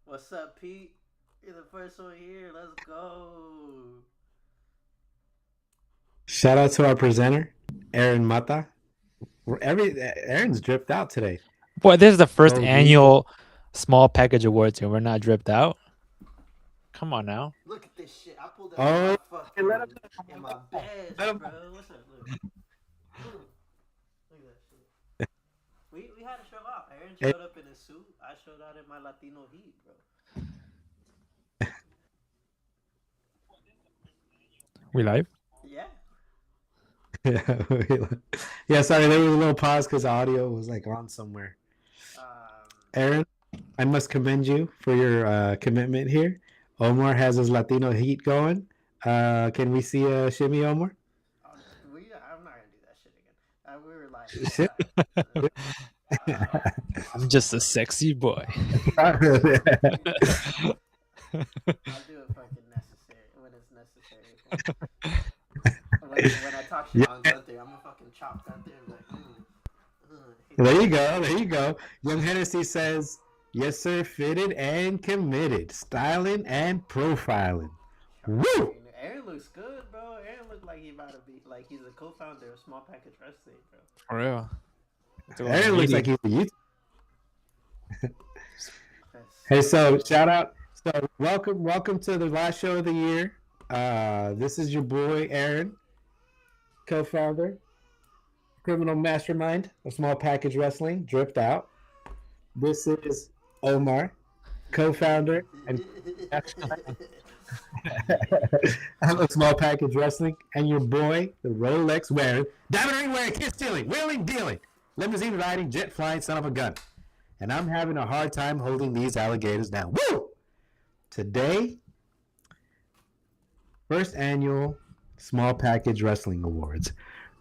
What's up, Pete? You're the first one here. Let's go. Shout out to our presenter, Aaron Mata. Aaron's dripped out today. Boy, this is the first Gold leaf. annual small package awards, and we're not dripped out. Come on now. Look at this shit. I pulled up in my Oh, fucking let him in my best, let him bro. What's up? Look at that shit. We had to show out. Aaron Hey, showed up in his suit. I showed out in my Latino heat, bro. We live? Yeah. yeah, sorry, there was a little pause because audio was like on somewhere. Um. Aaron, I must commend you for your commitment here. Omar has his Latino heat going. Can we see a shimmy, Omar? I'm not gonna do that shit again. We were like, Shit. I'm just a sexy boy. I'll do it fucking necessary when it's necessary. When I talk shit Yeah, on Gunther, I'm gonna fucking chop Gunther and be like, there you go. There you go. Young Hennessy says, yes, sir, fitted and committed, styling and profiling. Woo! Aaron looks good, bro. Aaron looks like he about to be like he's a co-founder of Small Package Wrestling, bro. For real. Aaron looks like he's a YouTuber. That's Hey, so shout out. So welcome to the last show of the year. This is your boy Aaron, co-founder, criminal mastermind of Small Package Wrestling, dripped out. This is Omar, co-founder and of Small Package Wrestling, and your boy, the Rolex wearing, diamond ring wearing, kiss stealing, wheeling dealing, limousine riding, jet flying son of a gun. And I'm having a hard time holding these alligators down. Woo! Today, first annual Small Package Wrestling Awards,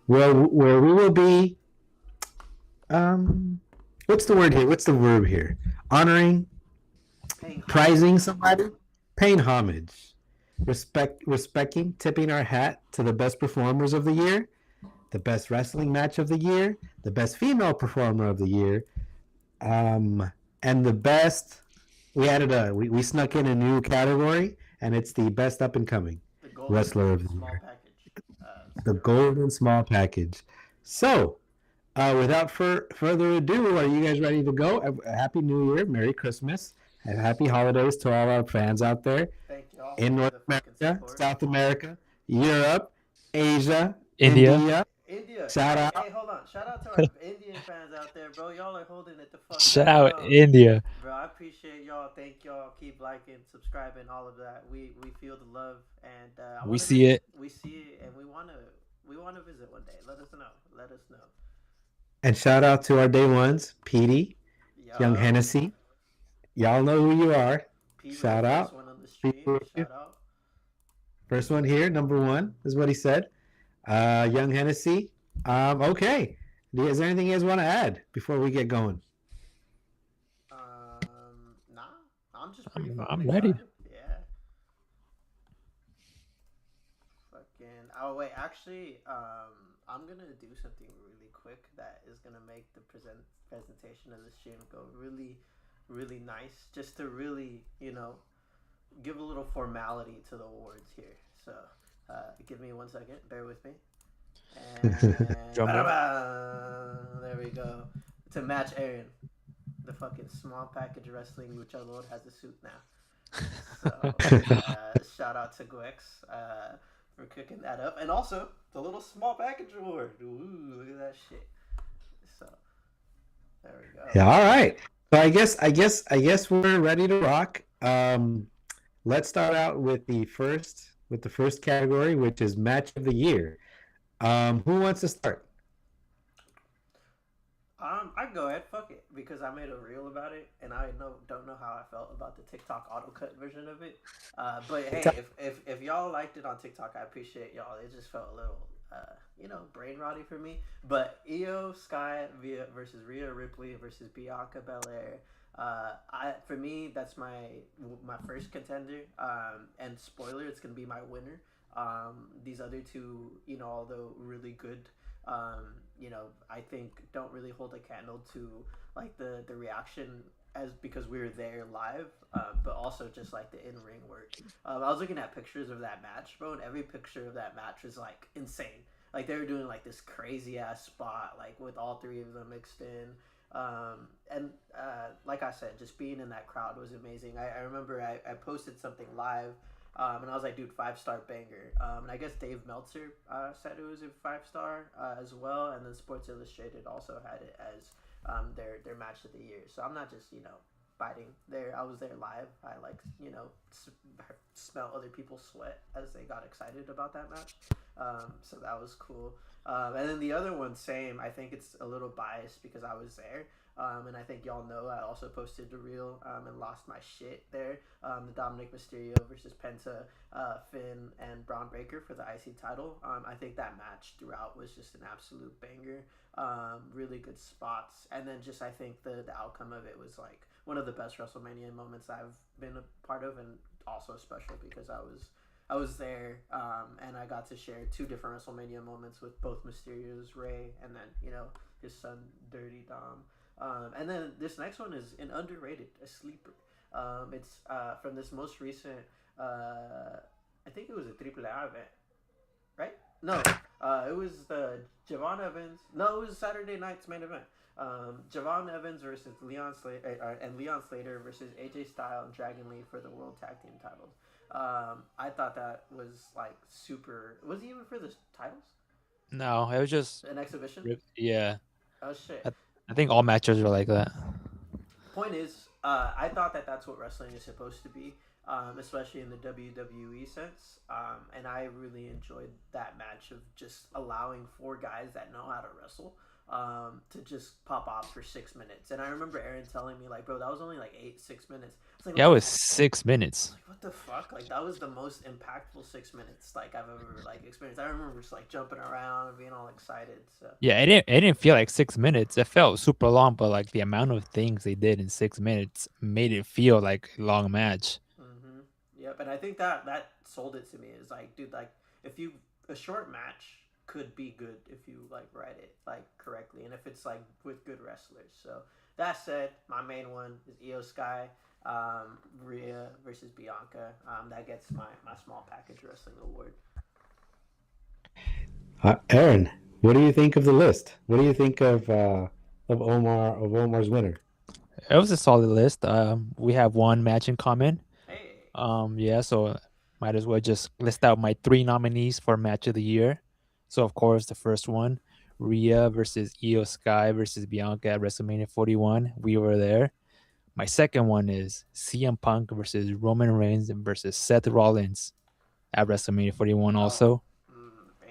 where we will be, what's the word here? What's the verb here? Honoring, prizing somebody, paying homage, respecting, tipping our hat to the best performers of the year, the best wrestling match of the year, the best female performer of the year, and the best. We snuck in a new category, and it's the best up and coming the golden wrestler of the small year, package. the golden small package. So, without further ado, are you guys ready to go? Happy New Year, Merry Christmas, and Happy Holidays to all our fans out there Thank y'all in for North the fucking America, support. South America, Europe, Asia, India. India. India, Shout hey, out. hold on. Shout out to our Indian fans out there, bro. Y'all are holding it the fuck Shout down, out India. bro. I appreciate y'all. Thank y'all. Keep liking, subscribing, all of that. We feel the love, and I We want to see visit. it. We see it, and we wanna visit one day. Let us know. Let us know. And shout out to our day ones, Petey, Young Yup. Hennessy. Y'all know who you are. Pete was the Shout first out. one on the stream. Shout out. First one here, number one, is what he said. Young Hennessy. Okay. Is there anything you guys want to add before we get going? Nah. I'm just pretty fucking I'm ready. excited. Yeah. Fucking. Oh wait, actually, I'm gonna do something really quick that is gonna make the presentation of the stream go really, really nice. Just to really, give a little formality to the awards here. So, give me 1 second. Bear with me. And Drum roll. there we go. To match Aaron, the fucking small package wrestling Lucha Lord has a suit now. So shout out to Gwex for cooking that up, and also the little small package award. Ooh, look at that shit. So there we go. Yeah, all right. So I guess we're ready to rock. Let's start out with the first category, which is match of the year. Who wants to start? I can go ahead, fuck it, because I made a reel about it, and I don't know how I felt about the TikTok auto cut version of it. But hey, if y'all liked it on TikTok, I appreciate y'all. It just felt a little, brain rotty for me. But Io Sky via versus Rhea Ripley versus Bianca Belair. For me, that's my first contender. And spoiler, it's gonna be my winner. These other two, although really good, I think don't really hold a candle to like the reaction as because we were there live, but also just like the in ring work. I was looking at pictures of that match, bro, and every picture of that match was like insane. Like they were doing like this crazy ass spot, like with all three of them mixed in. Like I said, just being in that crowd was amazing. I remember I posted something live, and I was like, dude, 5-star banger. And I guess Dave Meltzer said it was a 5-star as well, and then Sports Illustrated also had it as their match of the year. So I'm not just biting there. I was there live. I like smell other people sweat as they got excited about that match. So that was cool. And then the other one, same. I think it's a little biased because I was there. And I think y'all know I also posted the reel and lost my shit there. The Dominic Mysterio versus Penta, Finn, and Braun Breaker for the IC title. I think that match throughout was just an absolute banger. Really good spots. And then just I think the outcome of it was like one of the best WrestleMania moments I've been a part of, and also special because I was there, and I got to share 2 different WrestleMania moments with both Mysterio's Ray and then his son Dirty Dom. And then this next one is an underrated, a sleeper. It's from this most recent, I think it was a AAA event, right? No, it was the Javon Evans. No, it was Saturday night's main event. Javon Evans versus Leon Slater, and Leon Slater versus AJ Styles and Dragon Lee for the World Tag Team titles. I thought that was like super. Was it even for the titles? No, it was just an exhibition. Yeah. Oh shit. I think all matches are like that. Point is, I thought that's what wrestling is supposed to be, especially in the WWE sense. And I really enjoyed that match of just allowing 4 guys that know how to wrestle to just pop off for 6 minutes. And I remember Aaron telling me, like, bro, that was only like 6 minutes. Like, yeah, it was 6 minutes. Like, what the fuck? Like, that was the most impactful 6 minutes like I've ever like experienced. I remember just like jumping around and being all excited. So yeah, it didn't feel like 6 minutes. It felt super long, but like the amount of things they did in 6 minutes made it feel like a long match. Mm-hmm. Yep, and I think that sold it to me. Is like, dude, like if you a short match could be good if you like write it like correctly, and if it's like with good wrestlers. So that said, my main one is Io Sky, Rhea versus Bianca. That gets my small package wrestling award. Aaron, what do you think of the list? What do you think of Omar's winner? It was a solid list. We have one match in common. Hey. Yeah, so might as well just list out my 3 nominees for match of the year. So of course the first one, Rhea versus Io Sky versus Bianca at WrestleMania 41. We were there. My second one is CM Punk versus Roman Reigns versus Seth Rollins at WrestleMania 41 also.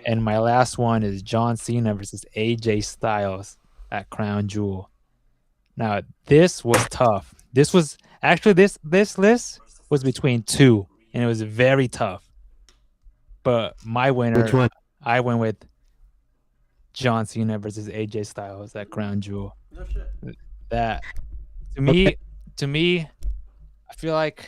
And my last one is John Cena versus AJ Styles at Crown Jewel. Now, this was tough. This was actually this list was between 2, and it was very tough. But my winner, which one? I went with John Cena versus AJ Styles at Crown Jewel. No shit. That to me, I feel like,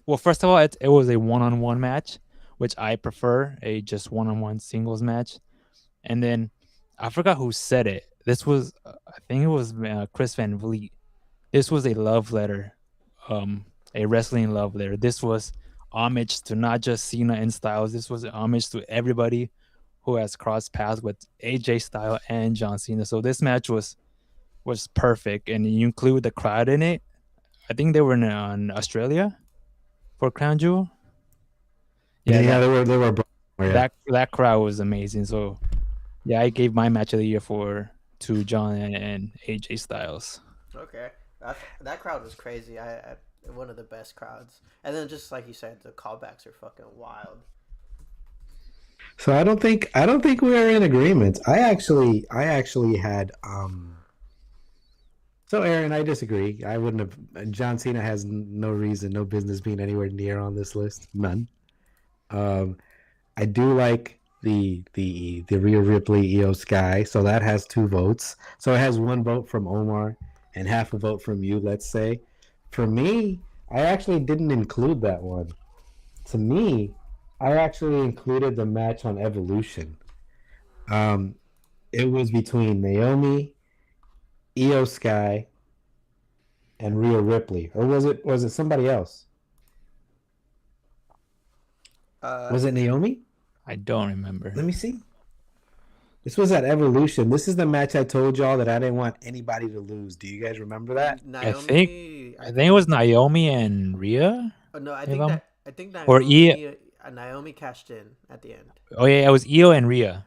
well, first of all, it was a one-on-one match, which I prefer, a just one-on-one singles match. And then I forgot who said it. This was, I think it was Chris Van Vliet. This was a love letter, a wrestling love letter. This was homage to not just Cena and Styles. This was homage to everybody who has crossed paths with AJ Styles and John Cena. So this match was perfect, and you include the crowd in it. I think they were in Australia for Crown Jewel. Yeah, they were. Yeah. That crowd was amazing. So yeah, I gave my match of the year to John and AJ Styles. Okay, that crowd was crazy. I one of the best crowds. And then just like you said, the callbacks are fucking wild. So I don't think we are in agreement. I actually had So Aaron, I disagree. I wouldn't have. John Cena has no reason, no business being anywhere near on this list. None. I do like the Rhea Ripley Io Sky, so that has 2 votes. So it has 1 vote from Omar and half a vote from you, let's say. For me, I actually didn't include that one. To me, I actually included the match on Evolution. It was between Naomi Io Sky, and Rhea Ripley, or was it somebody else? Was it Naomi? I don't remember. Let me see. This was at Evolution. This is the match I told y'all that I didn't want anybody to lose. Do you guys remember that? Naomi, I think it was Naomi and Rhea. Oh, no, I think or Naomi cashed in at the end. Oh yeah, it was Io and Rhea.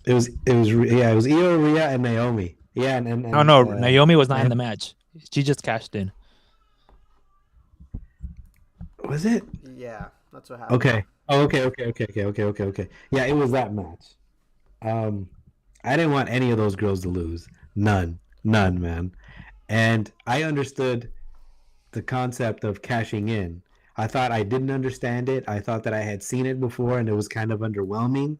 It was Io, Rhea, and Naomi. Yeah, and no, Naomi was not in the match. She just cashed in. Was it? Yeah, that's what happened. Okay. Oh, okay. Yeah, it was that match. I didn't want any of those girls to lose. None, man. And I understood the concept of cashing in. I thought I didn't understand it. I thought that I had seen it before and it was kind of underwhelming.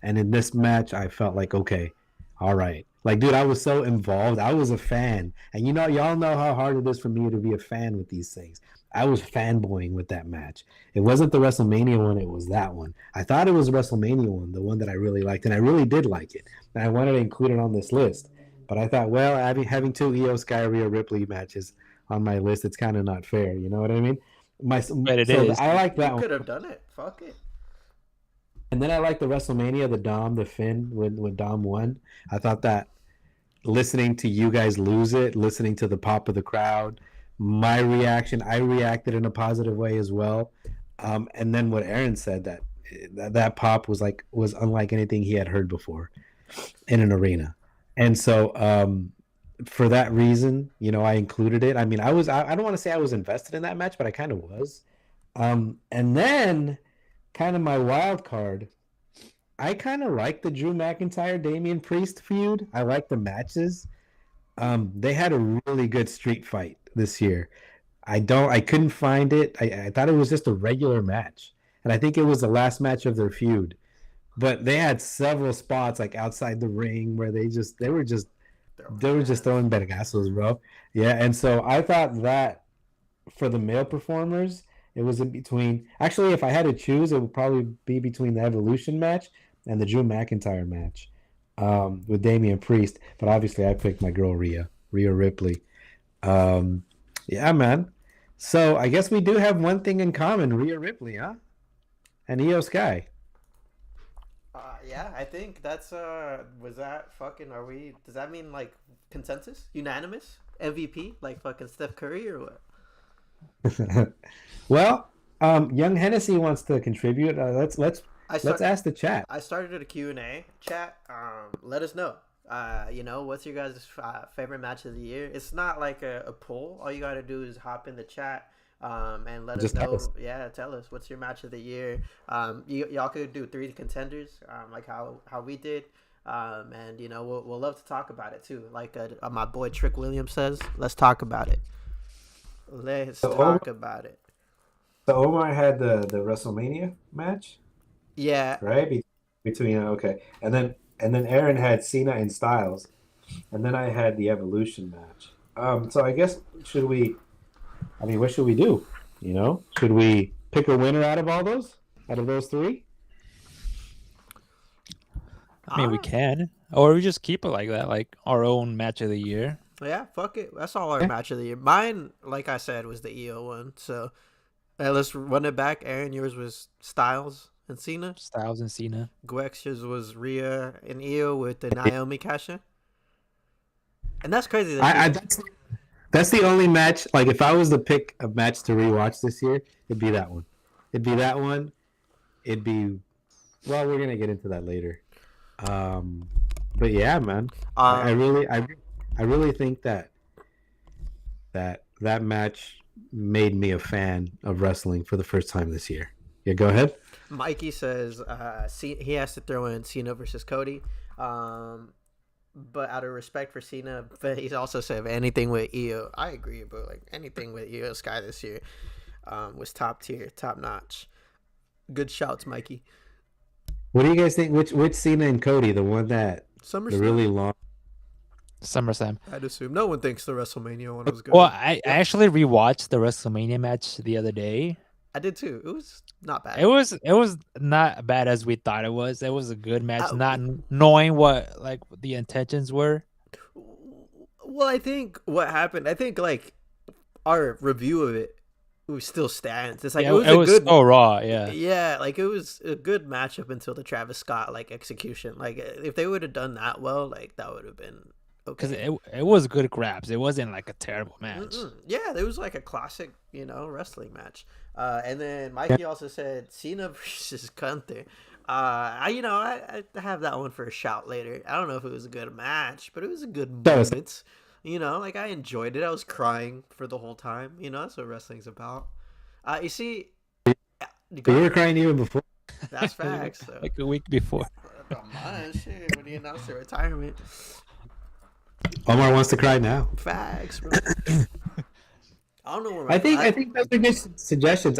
And in this match, I felt like, okay, all right. Like, dude, I was so involved. I was a fan. And y'all know how hard it is for me to be a fan with these things. I was fanboying with that match. It wasn't the WrestleMania one. It was that one. I thought it was the WrestleMania one, the one that I really liked. And I really did like it. And I wanted to include it on this list. But I thought, well, having two Io Sky, Rhea Ripley matches on my list, it's kind of not fair. You know what I mean? But it is. I like that you one. Could have done it. Fuck it. And then I like the WrestleMania, the Finn when Dom won. I thought that listening to you guys lose it, listening to the pop of the crowd, my reaction, I reacted in a positive way as well. And then what Aaron said, that pop was unlike anything he had heard before in an arena. And so for that reason, I included it. I mean, I don't want to say I was invested in that match, but I kind of was. And then kind of my wild card, I kind of like the Drew McIntyre Damian Priest feud. I like the matches. They had a really good street fight this year. I couldn't find it. I thought it was just a regular match, and I think it was the last match of their feud. But they had several spots like outside the ring where they were just throwing vergazos, bro. Yeah, and so I thought that for the male performers, it was in between. Actually, if I had to choose, it would probably be between the Evolution match and the Drew McIntyre match with Damian Priest. But obviously, I picked my girl Rhea Ripley. Yeah, man. So I guess we do have one thing in common: Rhea Ripley, huh? And Io Sky. Yeah, I think that's was that fucking? Does that mean like consensus, unanimous, MVP, like fucking Steph Curry or what? Well, Young Hennessy wants to contribute. Let's ask the chat. I started a Q&A chat. Let us know. What's your guys' favorite match of the year? It's not like a poll. All you got to do is hop in the chat and let us know. Yeah, tell us what's your match of the year. Y'all could do 3 contenders, like how we did. And we'll love to talk about it too. Like my boy Trick Williams says, let's talk about it. Let's talk about it. So Omar had the WrestleMania match. Yeah. Right between okay, and then Aaron had Cena and Styles, and then I had the Evolution match. So I guess what should we do? Should we pick a winner out of those 3? I mean, we can, or we just keep it like that, like our own match of the year. Yeah, fuck it. That's all our match of the year. Mine, like I said, was the Io one. So let's run it back. Aaron, yours was Styles and Cena. Styles and Cena. Gwex's was Rhea and Io with the Naomi Kasha. And that's crazy. That's the only match. Like, if I was to pick a match to rewatch this year, it'd be that one. Well, we're gonna get into that later. But yeah, man. I really think that match made me a fan of wrestling for the first time this year. Yeah, go ahead. Mikey says he has to throw in Cena versus Cody. But out of respect for Cena, but he's also said anything with Io. I agree, but like anything with Io Sky this year was top tier, top notch. Good shouts, Mikey. What do you guys think? Which Cena and Cody? The one that the really long. SummerSlam. I'd assume no one thinks the WrestleMania one was good. Well, I actually rewatched the WrestleMania match the other day. I did too. It was not bad. It was not bad as we thought it was. It was a good match, not knowing what like the intentions were. Well, I think what happened. I think like our review of it still stands. It's like Yeah, it was it a was good. so raw. Yeah. Yeah, like it was a good matchup until the Travis Scott like execution. Like if they would have done that well, like that would have been Because okay. it was good grabs. It wasn't like a terrible match. Yeah, it was like a classic, wrestling match. And then Mikey also said Cena versus Gunther. I have that one for a shout later. I don't know if it was a good match, but it was a good That was moment. Like I enjoyed it. I was crying for the whole time. That's what wrestling's about. You see, you were crying even before. that's facts. So. Like a week before. Don't mind shit when he announced the retirement. Omar wants to cry now. Facts, bro. I don't know where I think those are good suggestions.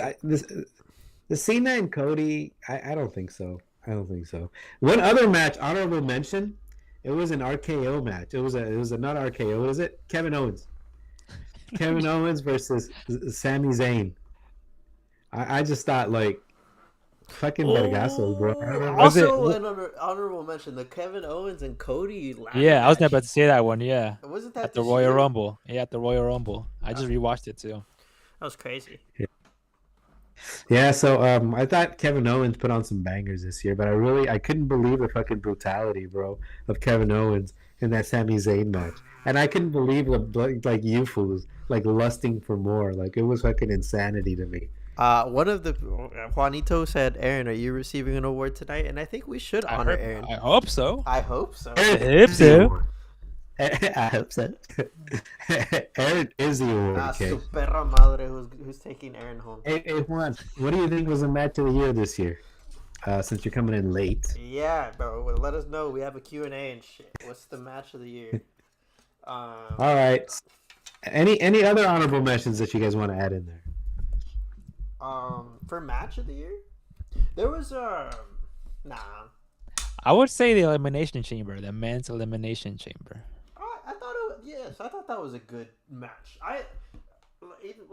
The Cena and Cody, I don't think so. I don't think so. One other match, honorable mention. It was an RKO match. It was a not RKO. What is it? Kevin Owens. Kevin Owens versus Sami Zayn. I just thought like fucking vergasos, bro. Also, an honorable mention: the Kevin Owens and Cody. Yeah, I was about to say that one. Yeah, wasn't that at the Royal Rumble? Yeah, at the Royal Rumble. I just rewatched it too. That was crazy. Yeah, so I thought Kevin Owens put on some bangers this year, but I couldn't believe the fucking brutality, bro, of Kevin Owens in that Sami Zayn match, and I couldn't believe like you fools like lusting for more. Like it was fucking insanity to me. One of the Juanito said, "Aaron, are you receiving an award tonight?" And I think we should honor Aaron. I hope so. I hope so. I hope so. I hope so. Aaron is the award. Su perra madre, who's taking Aaron home? Hey Juan, what do you think was the match of the year this year? Since you're coming in late. Yeah, bro. Well, let us know. We have a Q&A and shit. What's the match of the year? All right. Any other honorable mentions that you guys want to add in there? For match of the year, there was nah. I would say the Elimination Chamber, the men's Elimination Chamber. I thought I thought that was a good match.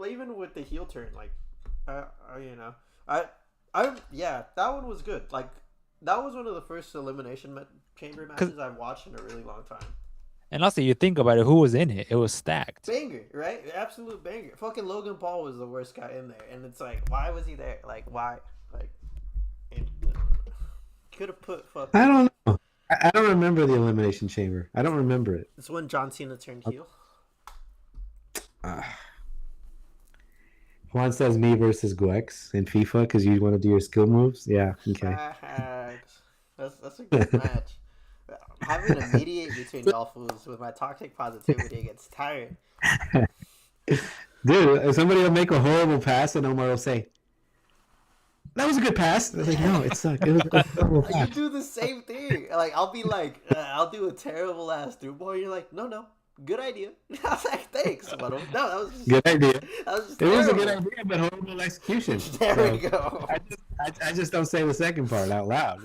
Even with the heel turn, like, that one was good. Like, that was one of the first Elimination Chamber matches I've watched in a really long time. And also, you think about it, who was in it? It was stacked. Banger, right? Absolute banger. Fucking Logan Paul was the worst guy in there, and it's like, why was he there? Like, why? Like, could have put fucking. I don't know. I don't remember the Elimination Chamber. I don't remember it. It's when John Cena turned heel. Juan says me versus Gwex in FIFA because you want to do your skill moves. Yeah, okay. That's a good match. Having to mediate between y'all fools with my toxic positivity gets tired. Dude, if somebody will make a horrible pass and Omar will say, "That was a good pass." I was like, "No, it sucked. It was a horrible pass." You do the same thing. Like, I'll be like, I'll do a terrible ass through ball. You're like, no, good idea. I was like, thanks, but no, that was just, good idea. That was just it was a terrible. good idea, but horrible execution. There we go. I just don't say the second part out loud.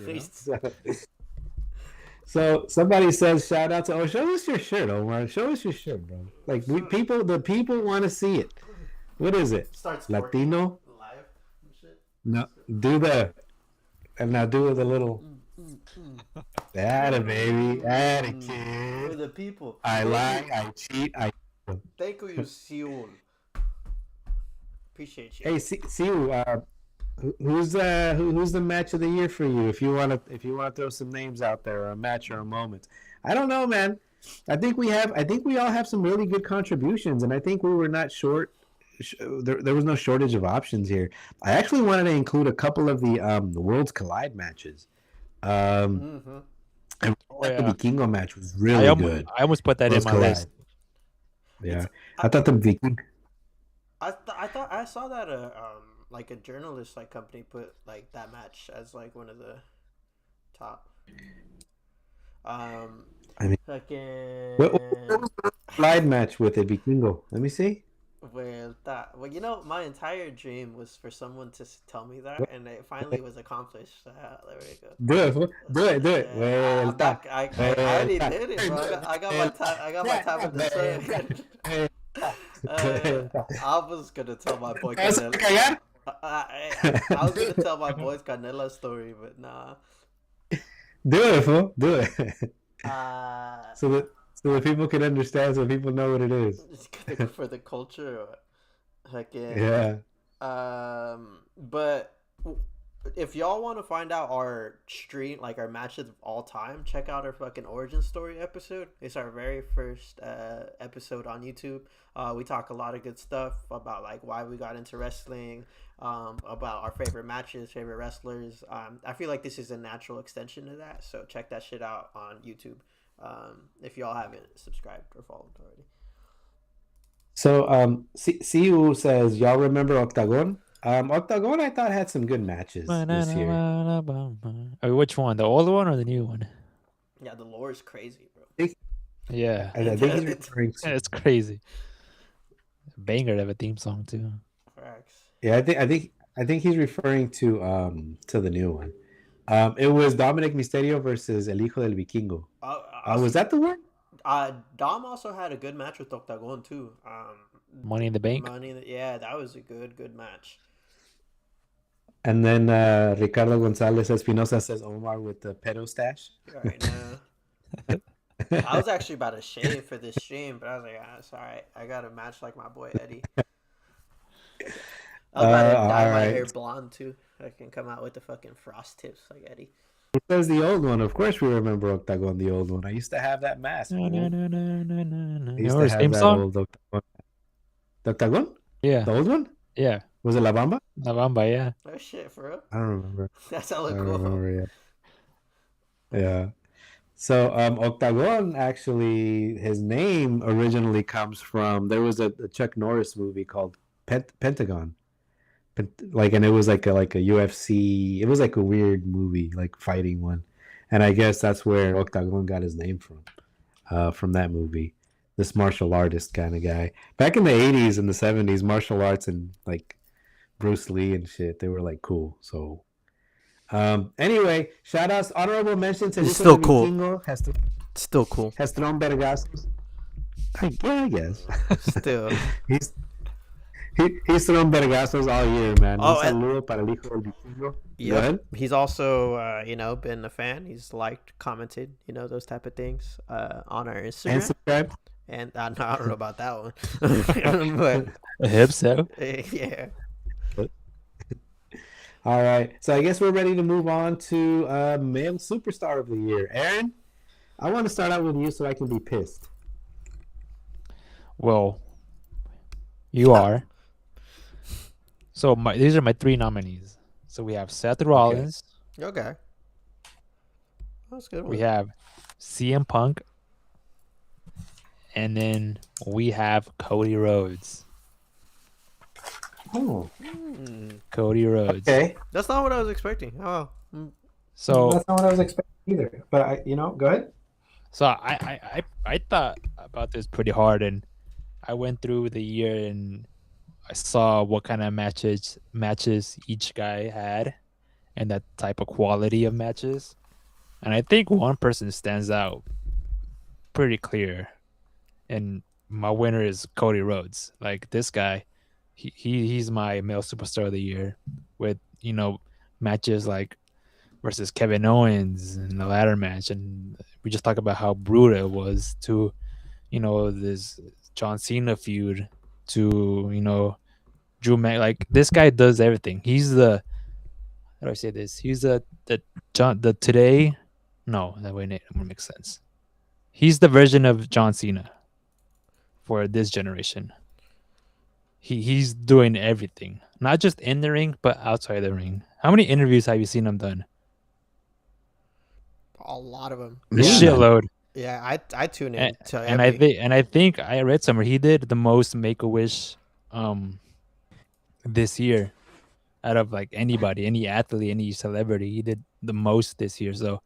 So somebody says, "Shout out to show us your shirt, Omar. Show us your shirt, bro. Like the people want to see it. What is it? Starts Latino? live and shit. No, and now do the little. Atta baby, atta kid. For the people. I lie, I cheat, I. Thank you, Seoul. Appreciate you. Hey, Siu, who's the match of the year for you? If you want to throw some names out there, or a match or a moment. I don't know, man. I think we all have some really good contributions, and I think we were not short. There was no shortage of options here. I actually wanted to include a couple of the Worlds Collide matches. And the Vikingo match was really good. I almost put that in my list. Yeah, I thought the Viking. I thought I saw that like a journalist like company put like that match as like one of the top. I mean, fucking. What was the Collide match with the Vikingo? Let me see. Well, my entire dream was for someone to tell me that, and it finally was accomplished. There we go. Do it. Well, I already did it, bro. I got my time in the sun. I was gonna tell my boy Canela. I was gonna tell my boys Canela's story, but nah. Do it, fool. Do it. so that people can understand, so people know what it is. For the culture. Heck yeah. Yeah. But if y'all want to find out our stream, like our matches of all time, check out our fucking origin story episode. It's our very first episode on YouTube. We talk a lot of good stuff about like why we got into wrestling, about our favorite matches, favorite wrestlers. I feel like this is a natural extension of that, so check that shit out on YouTube. If y'all haven't subscribed or followed already. So, Siu says, y'all remember Octagon? Octagon, I thought had some good matches this year. Oh, which one? The old one or the new one? Yeah, the lore is crazy, bro. Yeah, I think he's referring to. it's crazy. Banger to have a theme song too. Facts. Yeah, I think he's referring to the new one. It was Dominic Mysterio versus El Hijo del Vikingo. Was that the one? Dom also had a good match with Octagon too. Money in the Bank. Yeah, that was a good match. And then Ricardo Gonzalez Espinosa says Omar with the pedo stash. All right, now. I was actually about to shave for this stream, but I was like, it's all right. I got a match like my boy Eddie. I was about to dye my hair blonde too. I can come out with the fucking frost tips like Eddie. He says the old one. Of course, we remember Octagon, the old one. I used to have that mask. No. I used to have that old Octagon. The Octagon? Yeah. The old one? Yeah. Was it La Bamba? La Bamba, yeah. Oh shit, for real? I don't remember. That's hella cool. Remember, yeah. So Octagon, actually, his name originally comes from, there was a Chuck Norris movie called Pentagon. And it was like a UFC, it was like a weird movie, like fighting one. And I guess that's where Octagon got his name from that movie. This martial artist kind of guy. Back in the 80s and the 70s, martial arts and like Bruce Lee and shit, they were like cool. So anyway, shout outs, honorable mention to still cool. Still cool. Has thrown vergazos. I guess. Still. He's thrown vergazos all year, man. Oh, saludo para el hijo del vikingo. Yeah, he's also been a fan. He's liked, commented, those type of things on our Instagram. And subscribed. And I don't know about that one, but I hope so. Yeah. All right, so I guess we're ready to move on to male superstar of the year. Aaron, I want to start out with you so I can be pissed. Well, you are. So these are my three nominees. So we have Seth Rollins. Okay. That's good. We have CM Punk. And then we have Cody Rhodes. Oh. Cody Rhodes. Okay. That's not what I was expecting. Oh. So that's not what I was expecting either. But go ahead. So I thought about this pretty hard, and I went through the year and I saw what kind of matches each guy had and that type of quality of matches. And I think one person stands out pretty clear. And my winner is Cody Rhodes. Like this guy, he's my male superstar of the year with, matches like versus Kevin Owens in the ladder match. And we just talked about how brutal it was to, this John Cena feud to, Drew Mac. Like this guy does everything. He's the, how do I say this? He's that today. No, that way it won't make sense. He's the version of John Cena for this generation. He's doing everything, not just in the ring, but outside the ring. How many interviews have you seen him done? A lot of them. A shitload. Yeah, I tune in to I think I read somewhere he did the most Make-A-Wish this year out of like anybody, any athlete, any celebrity. He did the most this year. So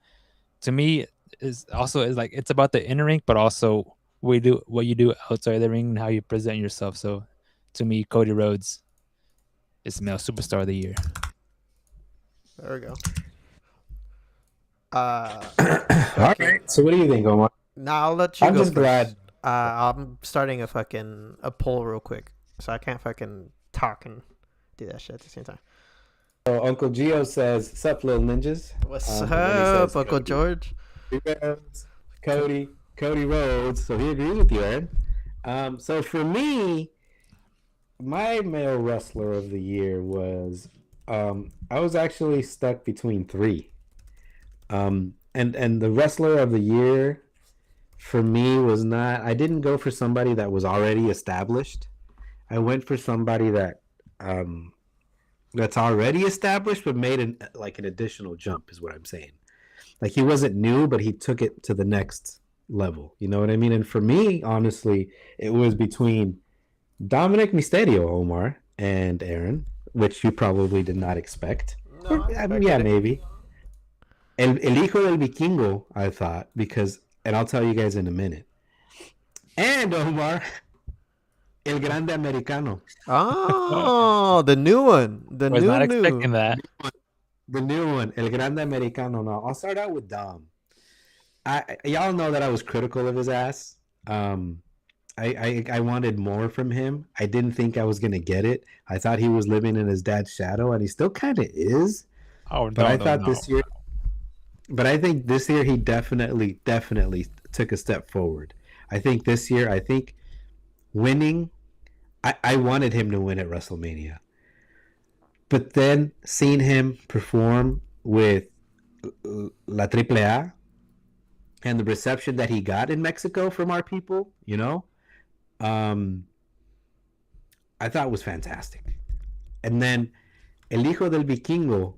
to me, is like it's about the inner ring, but also what you do outside the ring and how you present yourself. So to me, Cody Rhodes is male superstar of the year. There we go. All right. So what do you think, Omar? Nah, I'll let you I'm go just first. glad. I'm starting a poll real quick, so I can't fucking talk and do that shit at the same time. So Uncle Gio says, "Sup, little ninjas." What's Says, up, Uncle Cody. George? Cody. Cody Rhodes. So he agrees with you, Aaron. So for me, my male wrestler of the year was I was actually stuck between three. And the wrestler of the year for me was not. I didn't go for somebody that was already established. I went for somebody um, that's already established but made an additional jump. Is what I'm saying. Like he wasn't new, but he took it to the next level. You know what I mean? And for me, honestly, it was between Dominic Mysterio, Omar, and Aaron, which you probably did not expect. No, I I mean, yeah, expected it. maybe. El Hijo del Vikingo, I thought, because, and I'll tell you guys in a minute. And Omar, El Grande Americano, Oh, the new one. The Was not new. expecting that. the new one, El Grande Americano. Now, I'll start out with Dom. Y'all know that I was critical of his ass. I wanted more from him. I didn't think I was gonna get it. I thought he was living in his dad's shadow, and he still kind of is. Oh But no, I no, thought no. this year, but I think this year he definitely took a step forward. I think this year, I think winning, I wanted him to win at WrestleMania, but then seeing him perform with La Triple A and the reception that he got in Mexico from our people, um, I thought was fantastic. And then El Hijo del Vikingo,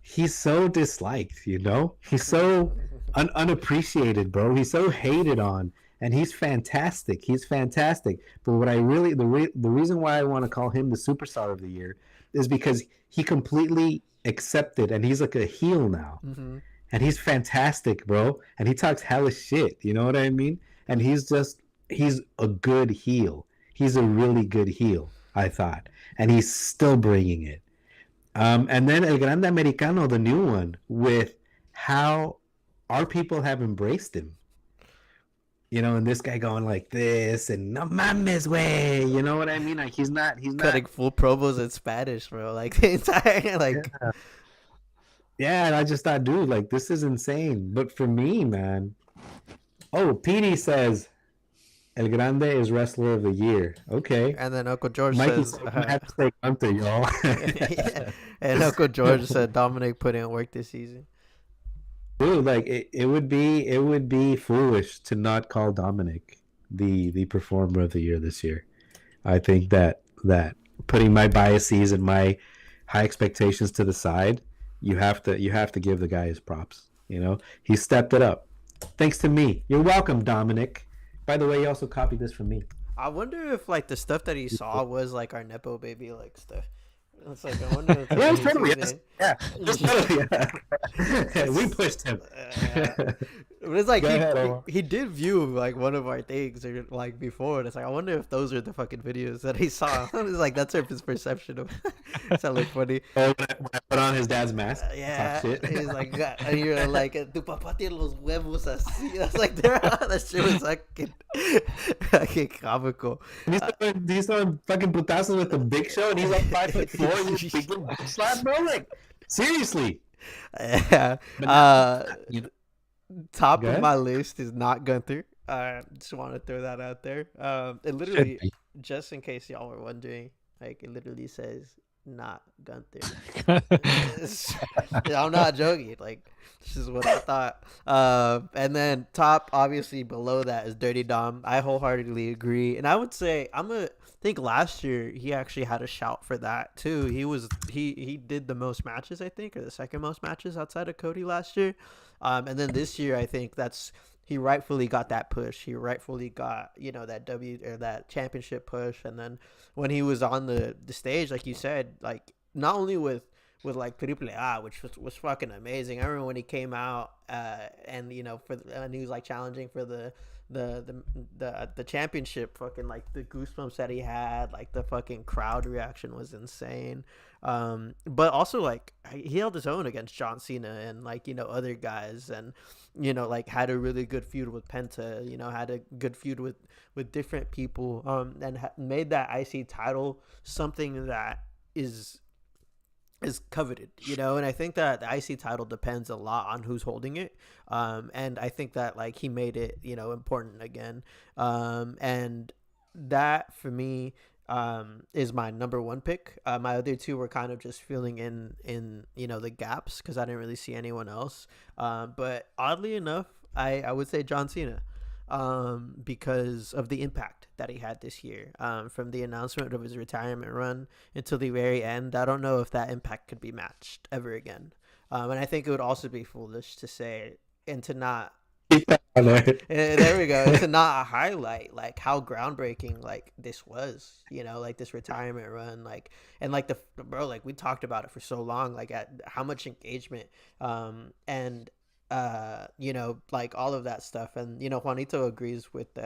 he's so disliked. He's so unappreciated, bro. He's so hated on, and he's fantastic. He's fantastic. But what I really the reason why I want to call him the superstar of the year is because he completely accepted, and he's like a heel now, Mm-hmm. and he's fantastic, bro. And he talks hella shit. You know what I mean? And he's a good heel. He's a really good heel, I thought, and he's still bringing it. And then El Grande Americano, the new one, with how our people have embraced him. And this guy going like this and no mames way. You know what I mean? Like he's not Cutting full promos in Spanish, bro. Like the entire like. Yeah, and I just thought, dude, like this is insane. But for me, man. Oh, Petey says El Grande is wrestler of the year. Okay. And then Uncle George Mikey says, said, I'm gonna have to say Gunther, y'all. yeah. And Uncle George said Dominic put in work this season. Dude, like it would be foolish to not call Dominic the performer of the year this year. I think that putting my biases and my high expectations to the side, you have to give the guy his props. He stepped it up. Thanks to me. You're welcome, Dominic. By the way, he also copied this from me. I wonder if like the stuff that he saw was like our nepo baby like stuff. It's like I wonder if Yeah, he's totally. using Yeah. We pushed him. But it's like Go ahead, Omar. he did view like one of our things or like before, and it's like I wonder if those are the fucking videos that he saw. It's like that's his perception of. That look funny. Oh, when I put on his dad's mask. Yeah, Talk shit. he's like, and you're like, tu papá tiene los huevos así. I was like, that shit was fucking comical. He's throwing fucking putazos with the Big Show, and he's like 5'4", and he's big slap, bro. Like, seriously. Yeah. Top Go of ahead. my list is not Gunther. Just want to throw that out there. It literally, just in case y'all were wondering, like it literally says not Gunther. I'm not joking. Like this is what I thought. And then top, obviously below that is Dirty Dom. I wholeheartedly agree, and I would say think last year he actually had a shout for that too. He did the most matches, I think, or the second most matches outside of Cody last year. And then this year, I think he rightfully got that push. He rightfully got that championship push. And then when he was on the stage, like you said, like not only with like Triple A, which was fucking amazing. I remember when he came out, and he was like challenging for the championship. Fucking like the goosebumps that he had, like the fucking crowd reaction was insane. But also like he held his own against John Cena and like other guys, and like had a really good feud with Penta. Had a good feud with different people. And made that IC title something that is is coveted, you know, and I think that the IC title depends a lot on who's holding it. And I think that like he made it, you know, important again. And that for me is my number one pick. My other two were kind of just filling in you know the gaps because I didn't really see anyone else. But oddly enough, I would say John Cena, because of the impact that he had this year, from the announcement of his retirement run until the very end. I don't know if that impact could be matched ever again. And I think it would also be foolish to say and to not. There we go. To not highlight like how groundbreaking like this was, you know, like this retirement run, like and like the bro, like we talked about it for so long, like at how much engagement, and you know, like all of that stuff, and you know, Juanito agrees with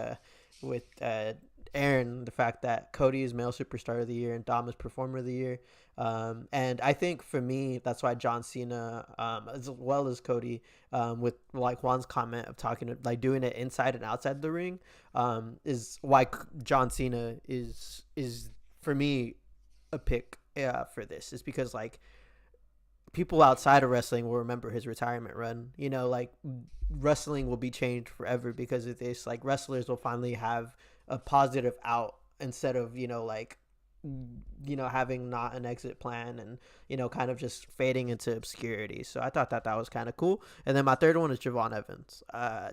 Aaron, the fact that Cody is male superstar of the year and Dom is performer of the year. And I think for me, that's why John Cena, as well as Cody, with like Juan's comment of talking, like doing it inside and outside the ring, is why John Cena is for me a pick for this. Is because like people outside of wrestling will remember his retirement run. You know, like wrestling will be changed forever because of this. Like wrestlers will finally have a positive out instead of, you know, like, you know, having not an exit plan and, you know, kind of just fading into obscurity. So I thought that that was kind of cool. And then my third one is Javon Evans,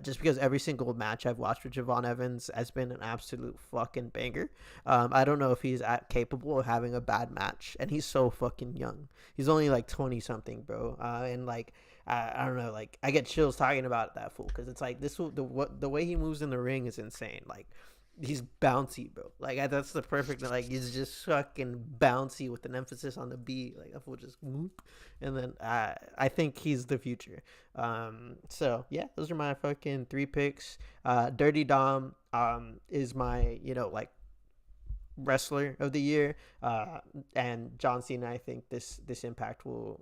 just because every single match I've watched with Javon Evans has been an absolute fucking banger. I don't know if he's capable of having a bad match, and he's so fucking young. He's only like 20 something, bro. And like I don't know, like I get chills talking about that fool because it's like the way he moves in the ring is insane. Like he's bouncy, bro. Like that's the perfect. Like he's just fucking bouncy with an emphasis on the B. Like that will just whoop, and then I think he's the future. So yeah, those are my fucking three picks. Dirty Dom is my, you know, like wrestler of the year. And John Cena, I think this impact will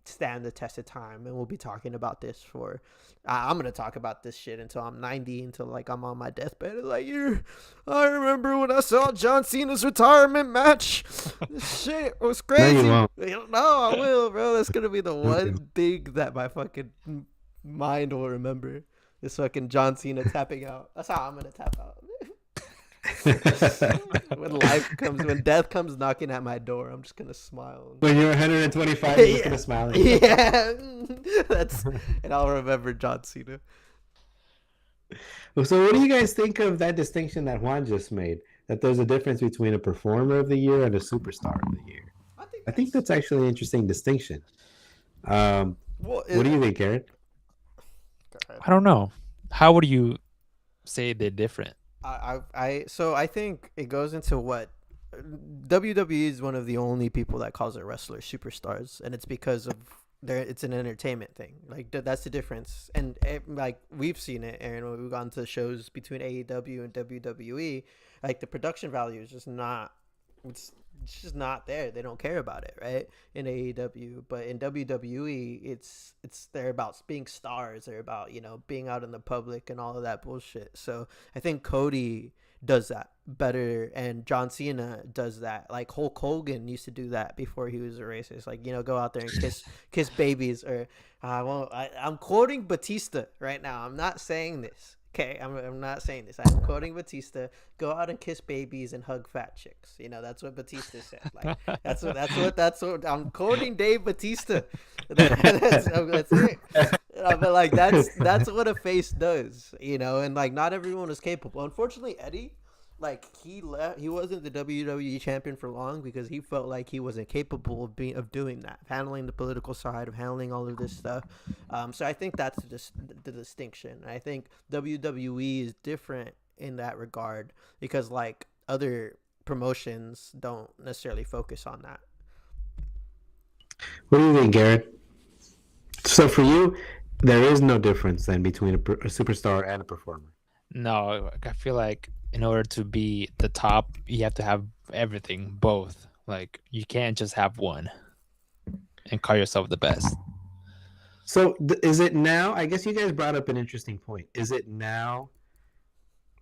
stand the test of time, and we'll be talking about this for I'm gonna talk about this shit until I'm 90, until like I'm on my deathbed. Like, I remember when I saw John Cena's retirement match. This shit was crazy. No, I will, bro. That's gonna be the one thing that my fucking mind will remember. This fucking John Cena tapping out. That's how I'm gonna tap out. When death comes knocking at my door, I'm just gonna smile. When you're 125, you're just gonna smile. Yeah, and I'll remember John Cena. So, what do you guys think of that distinction that Juan just made? That there's a difference between a performer of the year and a superstar of the year. I think that's actually an interesting distinction. What do you think, Aaron? I don't know. How would you say they're different? So I think it goes into what WWE is one of the only people that calls their wrestlers superstars, and it's because of it's an entertainment thing. Like that's the difference, and like we've seen it, Aaron, when we've gone to shows between AEW and WWE. Like the production value is just not. It's just not there. They don't care about it, right? In AEW, but in WWE, it's they're about being stars. They're about, you know, being out in the public and all of that bullshit. So I think Cody does that better, and John Cena does that. Like Hulk Hogan used to do that before he was a racist. Like, you know, go out there and kiss babies. Or I'm quoting Batista right now. I'm not saying this. Okay, I'm not saying this. I'm quoting Batista. Go out and kiss babies and hug fat chicks. You know, that's what Batista said. Like that's what I'm quoting Dave Batista. That's it. But like that's what a face does. You know, and like not everyone is capable. Unfortunately, Eddie, like he wasn't the WWE champion for long because he felt like he wasn't capable of doing that, handling the political side, of handling all of this stuff. So I think that's the distinction. I think WWE is different in that regard because like other promotions don't necessarily focus on that. What do you think, Garrett? So for you, there is no difference then between a superstar and a performer. No, I feel like in order to be the top, you have to have everything, both. Like you can't just have one and call yourself the best. So is it now? I guess you guys brought up an interesting point. Is it now?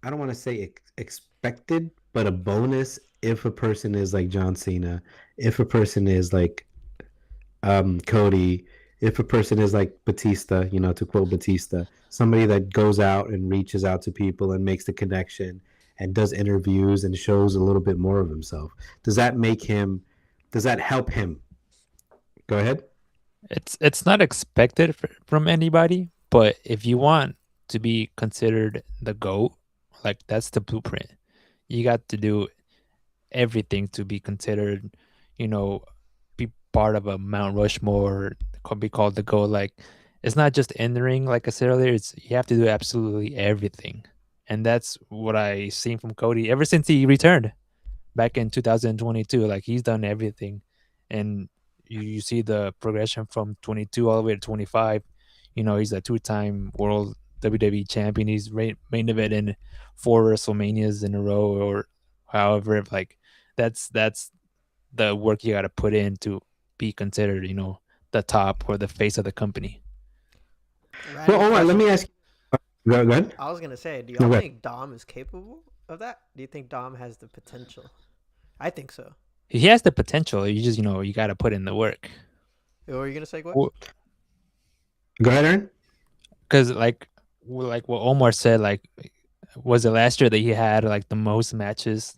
I don't want to say expected, but a bonus if a person is like John Cena, if a person is like Cody, if a person is like Batista, to quote Batista, somebody that goes out and reaches out to people and makes the connection and does interviews and shows a little bit more of himself, does that help him? Go ahead. It's not expected from anybody, but if you want to be considered the GOAT, like that's the blueprint. You got to do everything to be considered, be part of a Mount Rushmore, be called the GOAT. Like, it's not just entering, like I said earlier, you have to do absolutely everything. And that's what I seen from Cody ever since he returned back in 2022. Like, he's done everything. And you see the progression from 22 all the way to 25. He's a 2-time world WWE champion. He's main event in 4 WrestleManias in a row, or however. Like, that's the work you got to put in to be considered, the top or the face of the company. Well, Omar, let me ask you. Go ahead. I was gonna say, do y'all think Dom is capable of that? Do you think Dom has the potential? I think so. He has the potential. You just, you got to put in the work. What were you gonna say? What? Go ahead, Aaron. Because like what Omar said, like, was it last year that he had like the most matches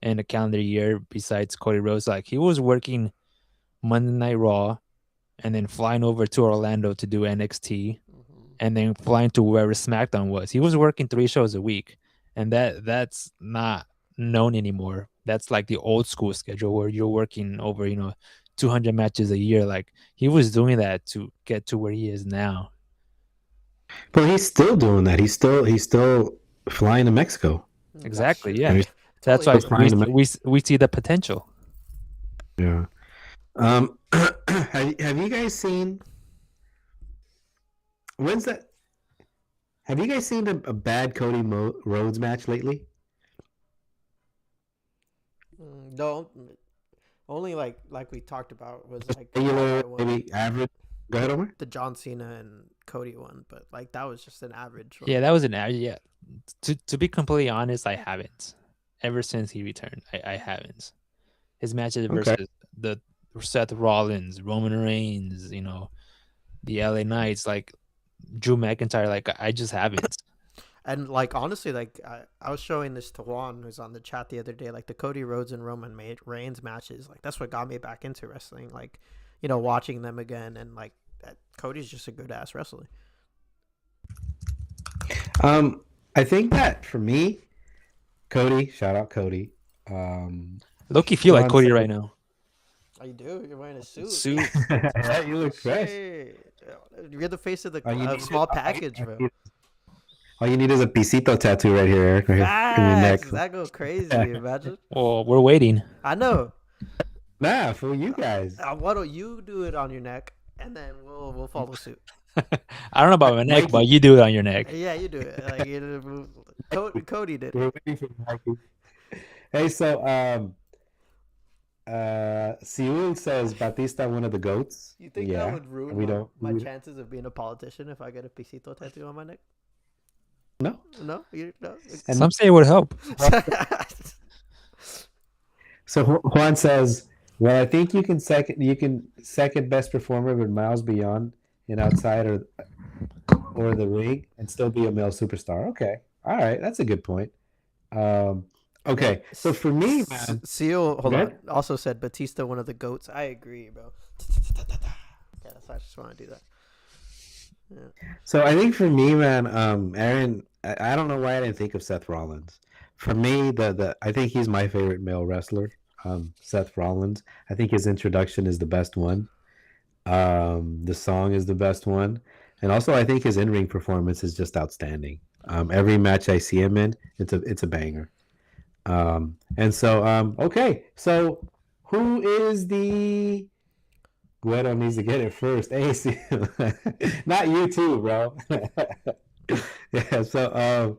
in a calendar year besides Cody Rhodes? Like, he was working Monday Night Raw, and then flying over to Orlando to do NXT, and then flying to wherever SmackDown was. He was working 3 shows a week, and that's not known anymore. That's like the old school schedule where you're working over 200 matches a year. Like, he was doing that to get to where he is now. But he's still doing that. He's still flying to Mexico. Exactly. Yeah. That's why we see the potential. Yeah. Have you guys seen? When's that? Have you guys seen a bad Cody Rhodes match lately? No. Only like we talked about was like regular, maybe average. Go ahead, Omar. The John Cena and Cody one, but like that was just an average one. Yeah, that was an average. Yeah. To be completely honest, I haven't. Ever since he returned, I haven't. His matches versus the Seth Rollins, Roman Reigns, the LA Knights, like Drew McIntyre, like I just haven't. And like honestly, like I was showing this to Juan, who's on the chat the other day, like the Cody Rhodes and Roman Reigns matches, like that's what got me back into wrestling. Like, watching them again, and like Cody's just a good ass wrestler. I think that for me, Cody, shout out Cody. Look, you feel like Cody right now. Oh, you do? You're wearing a suit. Yeah, you look fresh. Hey, you're the face of the small package, bro. All you need is a pisito tattoo right here, Eric. Right here in your neck. That goes crazy, imagine. Well, we're waiting. I know. Nah, for you guys. Why don't you do it on your neck, and then we'll follow suit. I don't know about my neck, but you do it on your neck. Yeah, you do it. Like Cody did. We're waiting for Mikey. Hey, so Seul says Batista one of the GOATs. You think that would ruin my chances of being a politician if I get a pisito tattoo on my neck? No. No? And some say it would help. So Juan says, well, I think you can second best performer with Miles Beyond and outside or the ring and still be a male superstar. Okay. All right. That's a good point. Okay. So for me, man. Seal, hold on. Also said Batista, one of the GOATs. I agree, bro. Yeah, that's why I just want to do that. Yeah. So I think for me, man, Aaron, I don't know why I didn't think of Seth Rollins. For me, I think he's my favorite male wrestler, Seth Rollins. I think his introduction is the best one. The song is the best one. And also I think his in-ring performance is just outstanding. Every match I see him in, it's a banger. And so, okay. So who is the... Guido needs to get it first. Hey, not you too, bro. Yeah. So,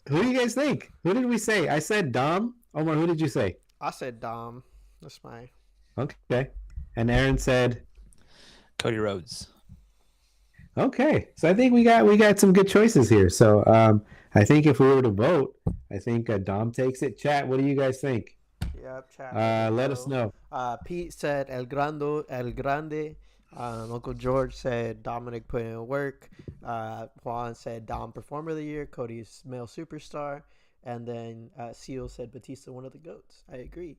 who do you guys think? Who did we say? I said Dom. Omar, who did you say? I said Dom. That's my. Okay. And Aaron said Cody Rhodes. Okay. So I think we got some good choices here. So, I think if we were to vote, I think Dom takes it. Chat, what do you guys think? Yep, chat. Let us know. Pete said El Grande. Uncle George said Dominic put in work. Juan said Dom Performer of the Year. Cody's male superstar. And then Seal said Batista, one of the GOATs. I agree.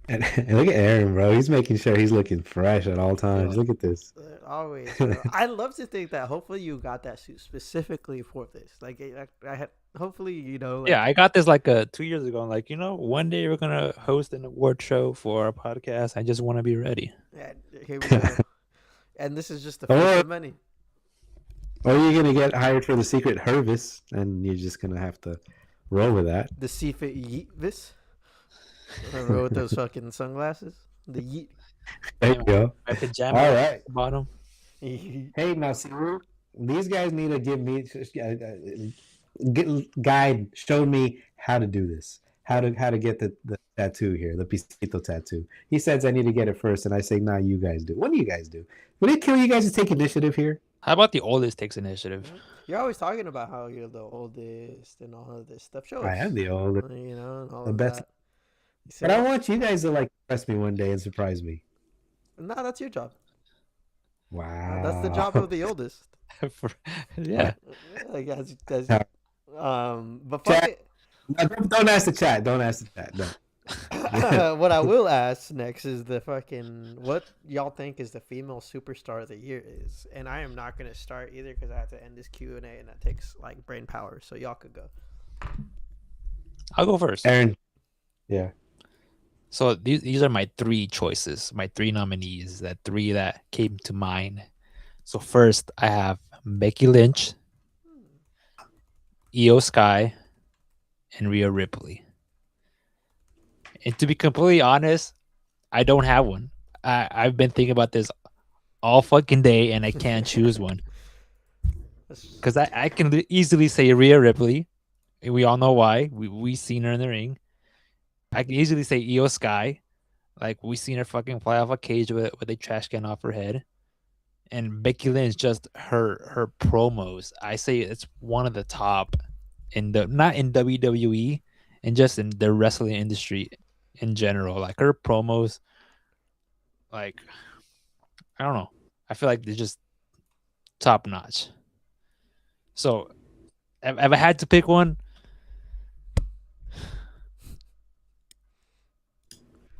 And look at Aaron, bro. He's making sure he's looking fresh at all times. Look at this. Always, bro. I love to think that hopefully you got that suit specifically for this. Like, I had, hopefully, you know. Like, yeah, I got this like 2 years ago. I'm like, one day we're gonna host an award show for our podcast. I just want to be ready. Yeah, here we go. And this is just the first of many. Or you're gonna get hired for the Secret Hervis, and you're just gonna have to roll with that. The Secret Yeetvis. Remember with those fucking sunglasses? The Yeet. There you go. My pajama All right. bottom. Hey, now see, these guys need to give me guide. Show me how to do this. How to get the tattoo here, the Pisito tattoo. He says I need to get it first, and I say, nah, you guys do. What do you guys do? Would it kill you guys to take initiative here? How about the oldest takes initiative? You're always talking about how you're the oldest and all of this stuff. Show us. I am the oldest. You know, and all the of best. that. But I want you guys to like impress me one day and surprise me. No, that's your job. Wow. That's the job of the oldest. Yeah. Like, but fuck Chat. it. No, don't ask the chat. Don't ask the chat. No. What I will ask next is what y'all think is the female superstar of the year is, and I am not gonna start either because I have to end this Q&A and that takes like brain power. So y'all could go. I'll go first. Aaron. Yeah. So these are my 3 choices, my 3 nominees, that 3 that came to mind. So first, I have Becky Lynch, Io Sky, and Rhea Ripley. And to be completely honest, I don't have one. I've been thinking about this all fucking day, and I can't choose one. Because I can easily say Rhea Ripley. We all know why. We seen her in the ring. I can easily say Io Sky. Like, we seen her fucking fly off a cage with a trash can off her head. And Becky Lynch, just her promos, I say it's one of the top not in WWE, and just in the wrestling industry in general. Like, her promos, like, I don't know. I feel like they're just top notch. So, if I had to pick one,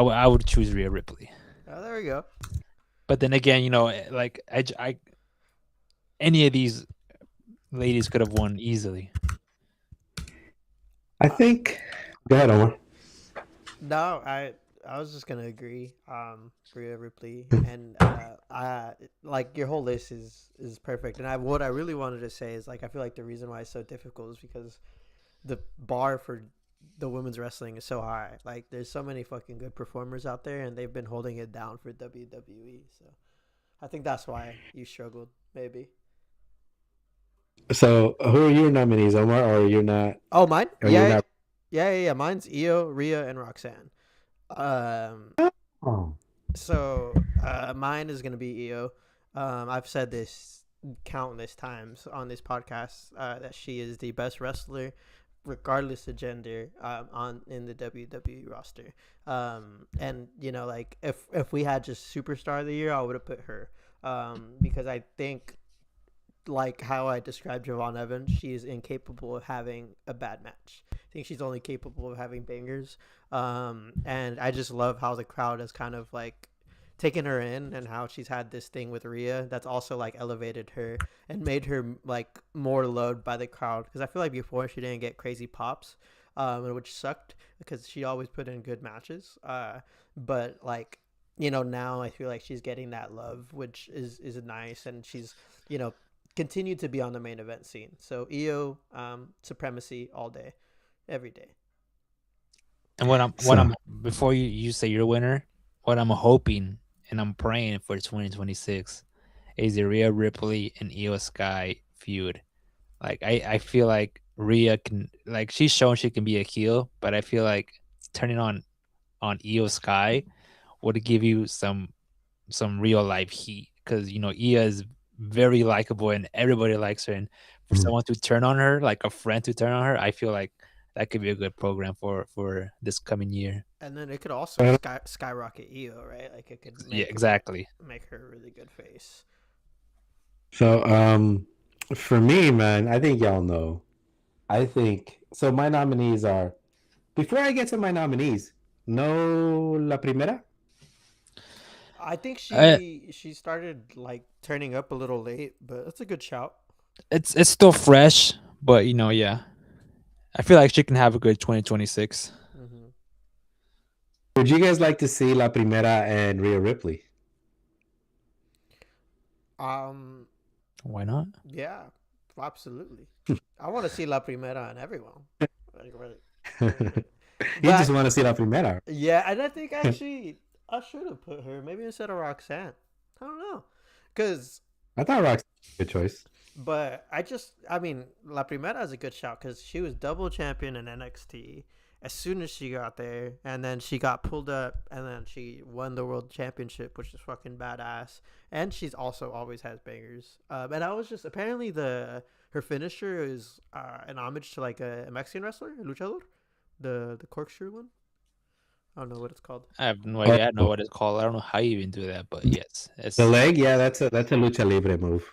I would choose Rhea Ripley. Oh, there we go. But then again, like I any of these ladies could have won easily. I think. Go ahead, Omar. No, I was just gonna agree. Rhea Ripley, and I like your whole list is perfect. And what I really wanted to say is, like, I feel like the reason why it's so difficult is because the bar for the women's wrestling is so high. Like, there's so many fucking good performers out there, and they've been holding it down for WWE. So I think that's why you struggled, maybe. So who are your nominees, Omar? Or you're not? Oh, mine? Or you're not... Yeah. Mine's Io, Rhea, and Roxanne. So mine is gonna be Io. I've said this countless times on this podcast that she is the best wrestler, regardless of gender, in the WWE roster. And like, if we had just superstar of the year, I would have put her, because I think, like how I described Javon Evans, she is incapable of having a bad match. I think she's only capable of having bangers. And I just love how the crowd has kind of like taken her in, and how she's had this thing with Rhea that's also like elevated her and made her like more loved by the crowd. Because I feel like before she didn't get crazy pops, which sucked because she always put in good matches. But like, now I feel like she's getting that love, which is nice, and she's continued to be on the main event scene. So Io, supremacy all day, every day. And before you say your winner, what I'm hoping and I'm praying for 2026 is the Rhea Ripley and Io Sky feud. Like, I feel like Rhea can, like, she's shown she can be a heel, but I feel like turning on Io Sky would give you some real life heat, because Io is very likable and everybody likes her, and for someone to turn on her, like a friend to turn on her, I feel like that could be a good program for this coming year. And then it could also skyrocket Io, right? Like it could Yeah, make exactly. her a really good face. So, for me, man, I think y'all know. I think so. My nominees are. Before I get to my nominees, no La Primera. I think Uh, she started like turning up a little late, but that's a good shout. it's still fresh, but yeah, I feel like she can have a good 2026. Mm-hmm. Would you guys like to see La Primera and Rhea Ripley? Um, Why not? yeah, absolutely. I want to see La Primera and everyone. Like, You just but want to see La Primera. yeah, and I think actually I should have put her maybe instead of Roxanne. I don't know, cause I thought Roxanne was a good choice. but I mean, La Primera is a good shout because she was double champion in NXT as soon as she got there, and then she got pulled up, and then she won the world championship, which is fucking badass. And she's also always has bangers. And I was just apparently her finisher is an homage to like a Mexican wrestler, a luchador, the corkscrew one. I don't know what it's called. I have no idea. I don't know what it's called. I don't know how you even do that, but yes, it's The leg, yeah, that's a lucha libre move.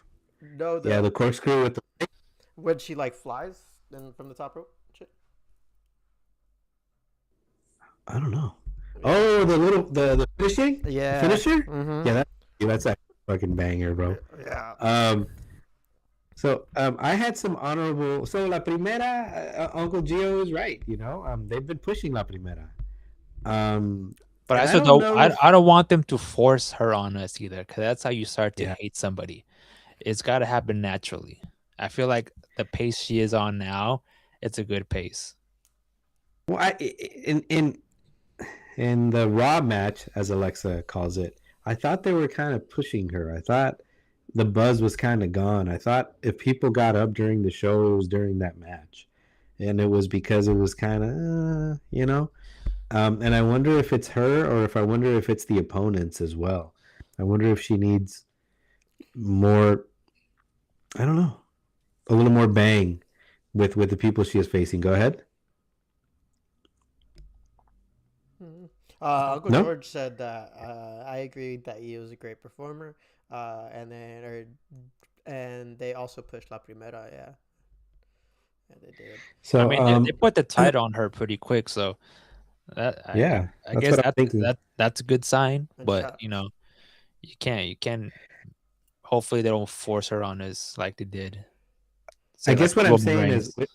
No, Yeah, the corkscrew with the. when she like flies then from the top rope. Shit. I don't know. Oh, the finishing. Yeah. The finisher. Mm-hmm. Yeah, that's a fucking banger, bro. Yeah. So I had some honorable. So La Primera, Uncle Gio is right. They've been pushing La Primera. But I and also don't don't. know if- I don't want them to force her on us either, because that's how you start to Yeah. hate somebody. It's got to happen naturally. I feel like the pace she is on now, it's a good pace. Well, in the Raw match, as Alexa calls it, I thought they were kind of pushing her. I thought the buzz was kind of gone. I thought if people got up during the show, it was during that match, and it was because it was kind of, and I wonder if it's her or if it's the opponents as well. I wonder if she needs more. I don't know, a little more bang with the people she is facing. Go ahead. Uncle No? George said that I agree that he was a great performer, and they also pushed La Primera, yeah, they did. So I mean, they put the title on her pretty quick, so yeah, I that's guess what I'm thinking. that's a good sign. And But shots. you can't. Hopefully, they don't force her on us like they did. I guess what I'm Roman saying Reigns. is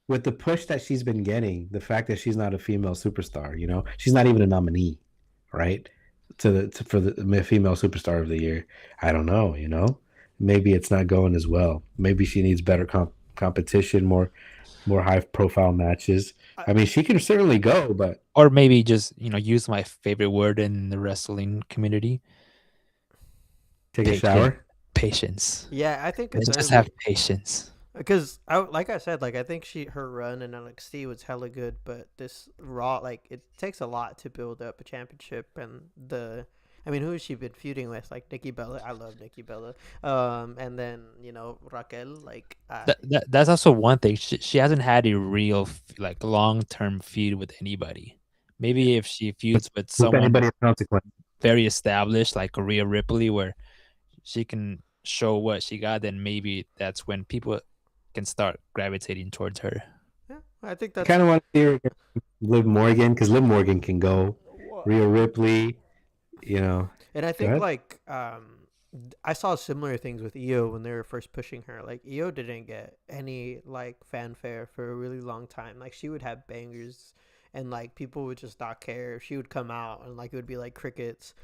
with the push that she's been getting, the fact that she's not a female superstar, she's not even a nominee, right? For the female superstar of the year. I don't know, maybe it's not going as well. Maybe she needs better competition, more high profile matches. I mean, she can certainly go, but Or maybe just use my favorite word in the wrestling community. take a shower. Patience. Yeah, I think it's Just have patience. because like I said, like I think her run in NXT was hella good, but this Raw, like it takes a lot to build up a championship, and I mean, who has she been feuding with? Like Nikki Bella. I love Nikki Bella. And then Raquel. Like That's also one thing. She hasn't had a real like long-term feud with anybody. Maybe if she feuds with someone Anybody of consequence. very established, like Rhea Ripley, where she can show what she got, then maybe that's when people can start gravitating towards her. yeah, I think I that's kind of want to see her against Liv Morgan, because Liv Morgan can go. Rhea Ripley, And I think ahead. like I saw similar things with Io when they were first pushing her. Like Io didn't get any like fanfare for a really long time. Like she would have bangers, and like people would just not care. She would come out and like it would be like crickets.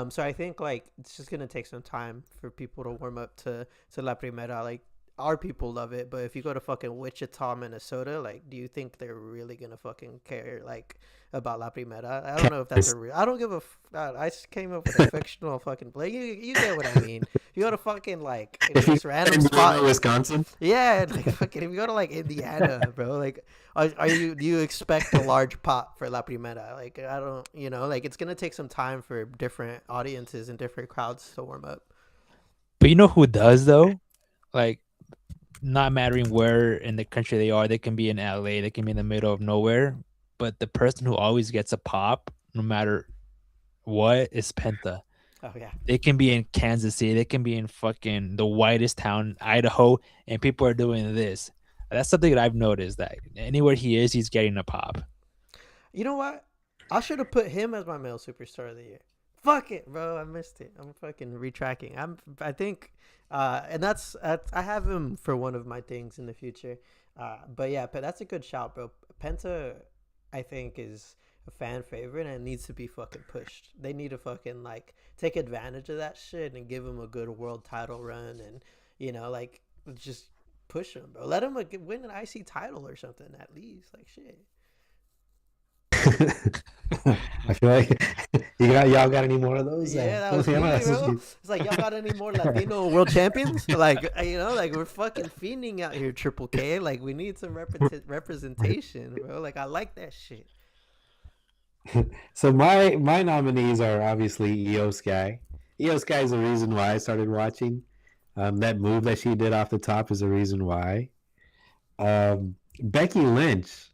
So I think like it's just gonna take some time for people to warm up to La Primera. Like our people love it, but if you go to fucking Wichita, Minnesota, like do you think they're really gonna fucking care like about La Primera? I don't know if that's a real. I don't give a. I just came up with a fictional fucking play. You get what I mean. You go to fucking like this random spot, Wisconsin. yeah, like fucking. If you go to like Indiana, bro, like, do you expect a large pot for La Primera? Like, I don't, like it's gonna take some time for different audiences and different crowds to warm up. But you know who does though? Like not mattering where in the country they are, they can be in LA, they can be in the middle of nowhere, but the person who always gets a pop, no matter what, is Penta. Oh yeah. They can be in Kansas City, they can be in fucking the whitest town, Idaho, and people are doing this. That's something that I've noticed, that anywhere he is, he's getting a pop. You know what? I should have put him as my male superstar of the year. Fuck it, bro. I missed it. I'm fucking retracking. I think, and that's I have him for one of my things in the future. But yeah, but that's a good shout, bro. Penta, I think, is a fan favorite and needs to be fucking pushed. They need to fucking like take advantage of that shit and give him a good world title run, and like just push him, bro. Let him win an IC title or something at least. Like shit. I feel like y'all got any more of those? Yeah, that was me, bro. It's like, y'all got any more Latino world champions? Like, like we're fucking fiending out here, Triple K. Like, we need some representation, bro. Like, I like that shit. So my nominees are obviously Io Sky. Io Sky is the reason why I started watching. That move that she did off the top is the reason why. Becky Lynch.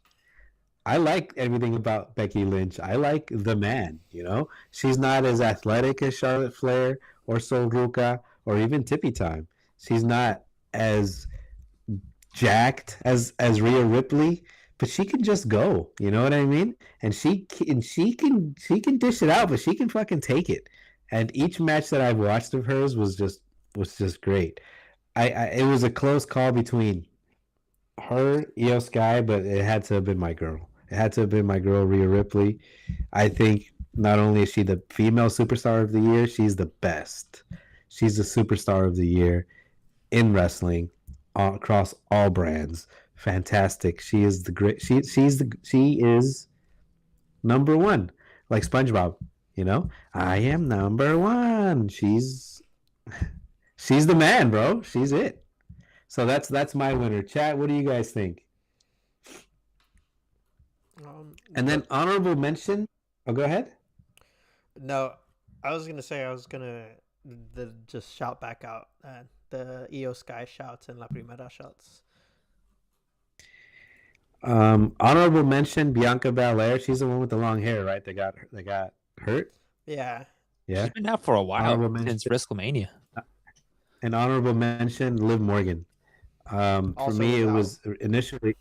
I like everything about Becky Lynch. I like the man, She's not as athletic as Charlotte Flair or Sol Ruca or even Tippy Time. She's not as jacked as Rhea Ripley, but she can just go, you know what I mean? And she can dish it out, but she can fucking take it. And each match that I've watched of hers was just great. It was a close call between her, Io Sky, but it had to have been my girl. It had to have been my girl, Rhea Ripley. I think not only is she the female superstar of the year, she's the best. She's the superstar of the year in wrestling across all brands. Fantastic. She is the great. She is number one, like SpongeBob. I am number one. She's the man, bro. She's it. So that's my winner. Chat, what do you guys think? And then honorable mention. Oh, go ahead. No, I was gonna say just shout back out the Io Sky shouts and La Primera shouts. Honorable mention Bianca Belair. She's the one with the long hair, right? They got hurt. Yeah. She's been out for a while since WrestleMania. An honorable mention Liv Morgan. For me, it was initially.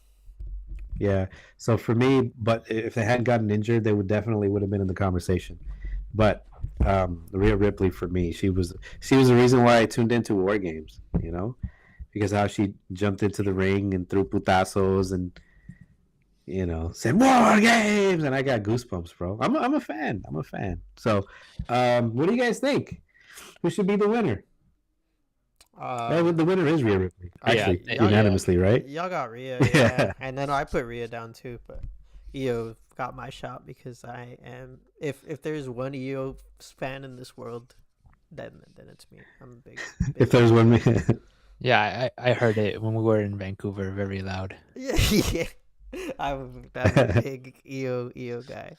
Yeah. So for me, but if they hadn't gotten injured, they would have been in the conversation. But Rhea Ripley, for me, she was the reason why I tuned into War Games. Because how she jumped into the ring and threw putazos and said War Games, and I got goosebumps, bro. I'm a fan. So, what do you guys think? Who should be the winner? The winner is Rhea Ripley, actually, unanimously, right? Y'all got Rhea, yeah. And then I put Rhea down too, but Io got my shot because I am. If there's one Io fan in this world, then it's me. I'm a big if there's one, yeah, I heard it when we were in Vancouver, very loud. Yeah. I'm a big Io guy.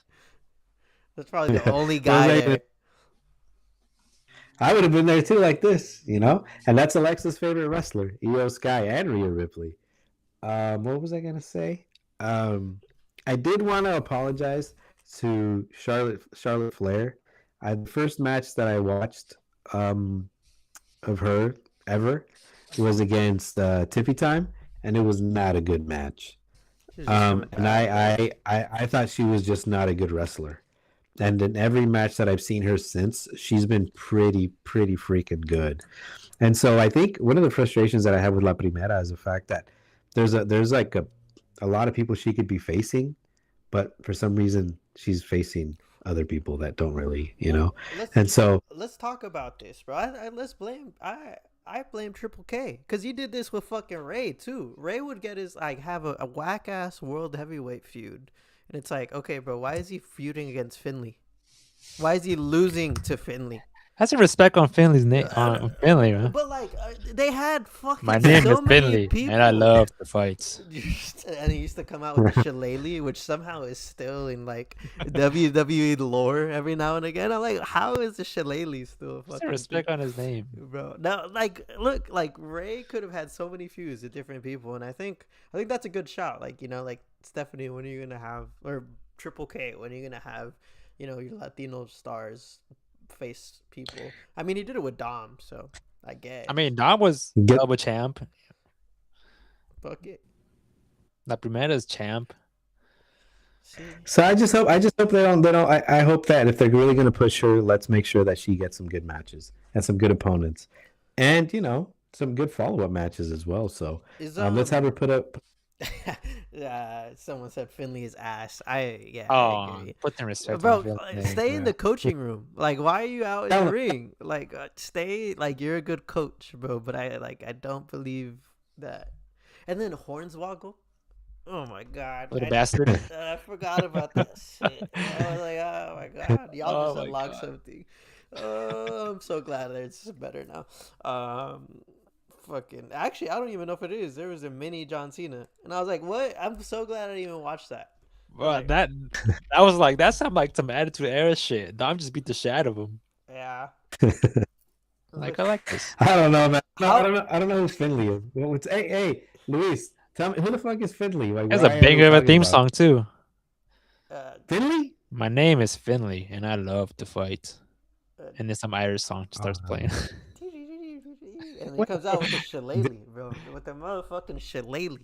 That's probably the only guy there. I would have been there too, like this, and that's Alexa's favorite wrestler, Io Sky and Rhea Ripley. What was I gonna say? I did want to apologize to Charlotte Flair. The first match that I watched of her ever was against Tippy Time, and it was not a good match. And I thought she was just not a good wrestler. And in every match that I've seen her since, she's been pretty freaking good. And so I think one of the frustrations that I have with La Primera is the fact that there's like a lot of people she could be facing, but for some reason she's facing other people that don't really, let's talk about this, bro. I blame Triple K because he did this with fucking Ray too. Ray would get his have a whack ass world heavyweight feud. And it's like, okay, bro, why is he feuding against Finlay? Why is he losing to Finlay? Have some respect on Finley's name. On Finley, man. But like, they had My fucking name is so many Finley, people, and I love the fights. And he used to come out with the shillelagh, which somehow is still in like WWE lore every now and again. I'm like, how is the shillelagh still Have fucking some respect on his name. bro? Now, like, look, like Ray could have had so many feuds with different people, and I think that's a good shot. Like, like Stephanie, when are you gonna have, or Triple K, when are you gonna have, your Latino stars face people? I mean, he did it with Dom, so I guess. I mean, Dom was double champ. Fuck it. La Primera's champ. So I just hope they don't. I hope that if they're really gonna push her, let's make sure that she gets some good matches and some good opponents, and some good follow up matches as well. So let's have her put up. Someone said Finley is ass. I agree. Put them respect, bro. Stay in the coaching room. Like, why are you out in the ring? Like, stay. Like, you're a good coach, bro. But I don't believe that. And then Hornswoggle. Oh my god, little bastard. I forgot about that shit. I was like, oh my god, y'all just unlocked something. I'm so glad it's better now. Actually, I don't even know if it is. There was a mini John Cena, and I was like, what? I'm so glad I didn't even watch that. Bro, that was like, that sounded like some Attitude Era shit. Dom just beat the shit out of him. Yeah. I like this. I don't know, man. I don't know who Finley is. Hey, Luis, tell me, who the fuck is Finley? Like, there's a banger of a theme song too. Finley? My name is Finley, and I love to fight. And then some Irish song starts playing. And he comes out with the shillelagh, bro. With the motherfucking shillelagh.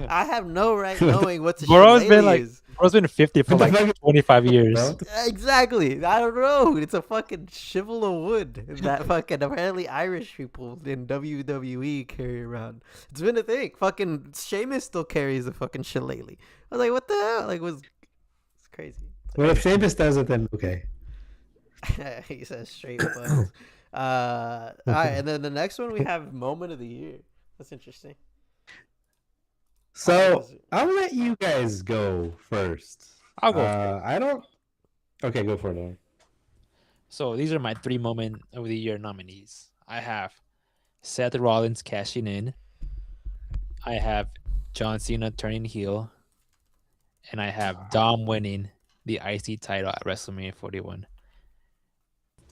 I have no right knowing what the shillelagh is. Bro's been 50 for like 25 years. Exactly. I don't know. It's a fucking shivel of wood that fucking apparently Irish people in WWE carry around. It's been a thing. Fucking Sheamus still carries a fucking shillelagh. I was like, what the hell? Like, it's crazy. Well, if Sheamus does it, then okay. He says straight buzz. All right, and then the next one we have moment of the year. That's interesting. So I'll let you guys go first. I'll go. I don't. Okay, go for it. Lauren. So these are my 3 moment of the year nominees. I have Seth Rollins cashing in. I have John Cena turning heel, and I have Dom winning the IC title at WrestleMania 41.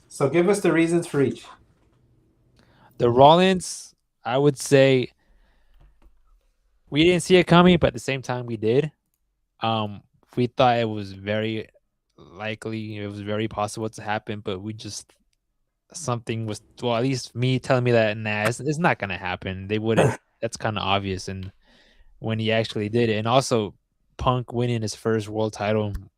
So give us the reasons for each. The Rollins, I would say we didn't see it coming, but at the same time we did. We thought it was very likely, it was very possible to happen, but we just, something was, well, at least me telling me that, nah, it's not going to happen. They wouldn't. That's kind of obvious. And when he actually did it, and also Punk winning his first world title in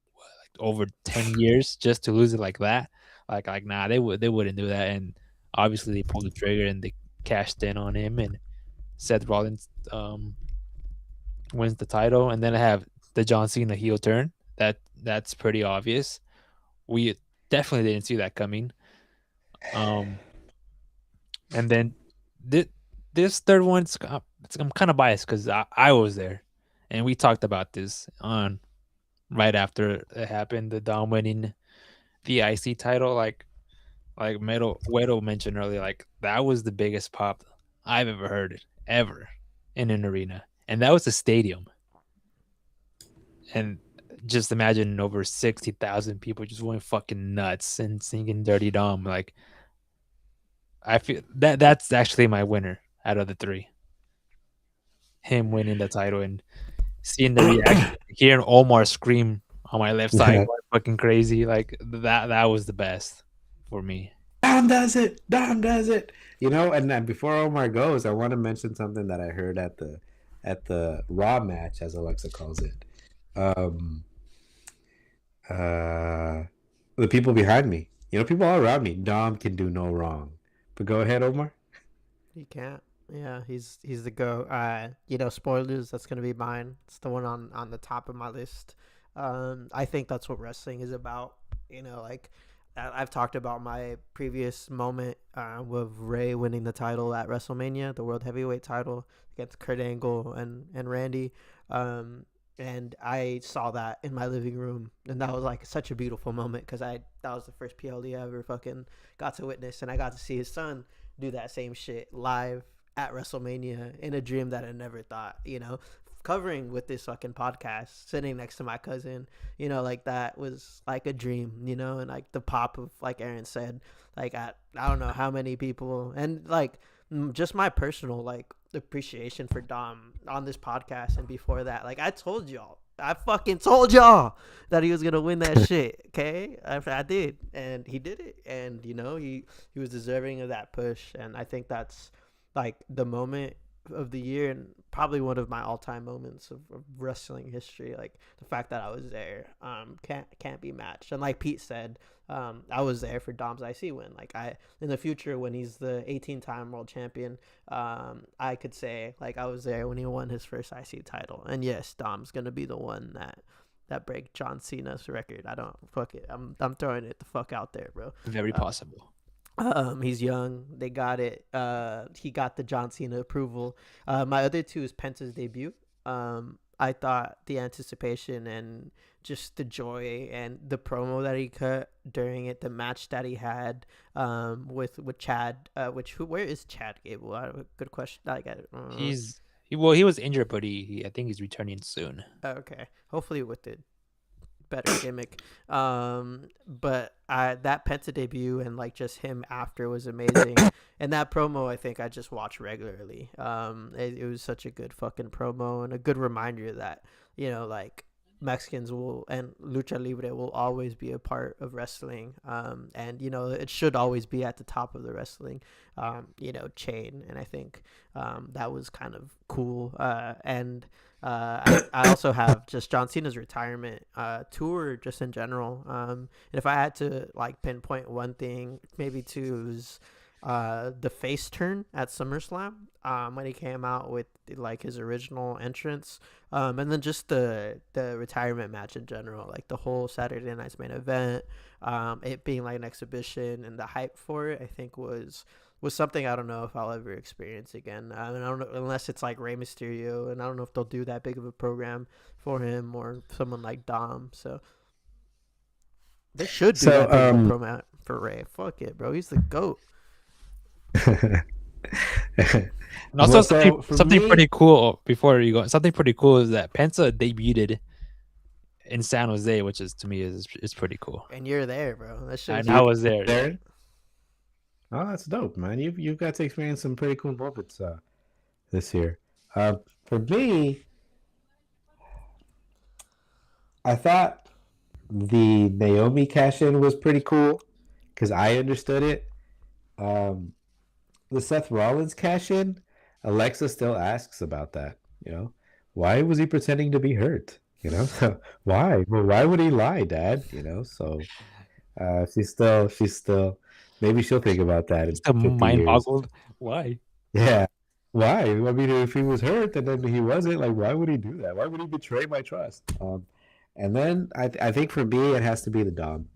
over 10 years just to lose it like that. Like nah, they wouldn't do that, and obviously they pulled the trigger and they cashed in on him, and Seth Rollins wins the title, and then I have the John Cena heel turn. That's pretty obvious. We definitely didn't see that coming. And then this third one, I'm kind of biased because I was there, and we talked about this on right after it happened. The Dom winning the IC title, like Wedo mentioned earlier, like that was the biggest pop I've ever heard ever in an arena, and that was a stadium. And just imagine over 60,000 people just going fucking nuts and singing "Dirty Dom." Like, I feel that's actually my winner out of the 3. Him winning the title and seeing the reaction, hearing Omar scream on my left side, fucking crazy. Like that was the best for me. Dom does it. And then before Omar goes, I want to mention something that I heard at the Raw match, as Alexa calls it. The people behind me, people all around me. Dom can do no wrong. But go ahead, Omar. He can't. Yeah, he's the go. Spoilers. That's gonna be mine. It's the one on the top of my list. I think that's what wrestling is about. Like I've talked about my previous moment with Ray winning the title at WrestleMania, the World Heavyweight title against Kurt Angle and Randy. and I saw that in my living room, and that was like such a beautiful moment because that was the first PLE I ever fucking got to witness, and I got to see his son do that same shit live at WrestleMania in a dream that I never thought, covering with this fucking podcast, sitting next to my cousin, like that was like a dream, and like the pop of, like Aaron said, like I don't know how many people, and like just my personal like appreciation for Dom on this podcast and before that. Like I fucking told y'all that he was gonna win that shit. Okay, I did, and he did it, and he was deserving of that push, and I think that's like the moment of the year and probably one of my all-time moments of wrestling history. Like the fact that I was there can't be matched. And like Pete said, I was there for Dom's IC win. Like in the future when he's the 18-time world champion, I could say like I was there when he won his first IC title. And yes, Dom's gonna be the one that break John Cena's record. I don't fuck it. I'm throwing it the fuck out there, bro. Very possible. He's young. They got it. He got the John Cena approval. My other two is Penta's debut. I thought the anticipation and just the joy and the promo that he cut during it, the match that he had with Chad. Where is Chad Gable? Good question. He was injured, but I think he's returning soon. Okay, hopefully with it. Better gimmick, but that Penta debut and like just him after was amazing, and that promo I think I just watch regularly. It was such a good fucking promo and a good reminder that like Mexicans will and lucha libre will always be a part of wrestling, and it should always be at the top of the wrestling chain, and I think that was kind of cool, and I also have just John Cena's retirement tour just in general, and if I had to like pinpoint one thing, maybe two, was the face turn at SummerSlam when he came out with like his original entrance, and then just the retirement match in general, like the whole Saturday night's main event, it being like an exhibition and the hype for it, I think was something I don't know if I'll ever experience again. I don't know, unless it's like Rey Mysterio, and I don't know if they'll do that big of a program for him or someone like Dom. So they should do that big of a program for Rey. Fuck it, bro. He's the GOAT. And also something pretty cool before you go. Something pretty cool is that Penta debuted in San Jose, which is to me is pretty cool. And you're there, bro. That shit. I was there. Oh, that's dope, man. You've got to experience some pretty cool moments this year. For me, I thought the Naomi cash-in was pretty cool because I understood it. The Seth Rollins cash-in, Alexa still asks about that. Why was he pretending to be hurt? Why? Well, why would he lie, Dad? So she's still. Maybe she'll think about that. It's mind boggled. Why? Yeah. Why? I mean, if he was hurt and then he wasn't, like, why would he do that? Why would he betray my trust? And then I think for me, it has to be the Dom.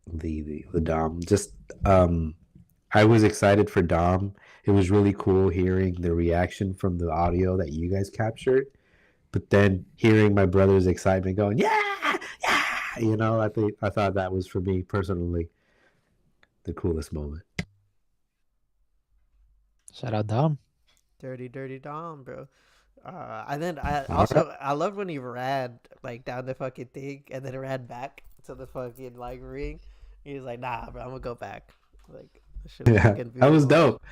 The Dom. Just, I was excited for Dom. It was really cool hearing the reaction from the audio that you guys captured. But then hearing my brother's excitement going, yeah, yeah, I thought that was, for me personally, the coolest moment. Shout out Dom. Dirty Dom, bro. And then I loved when he ran like down the fucking thing and then ran back to the fucking like ring. He was like, nah, bro, I'm gonna go back. Like, that was dope.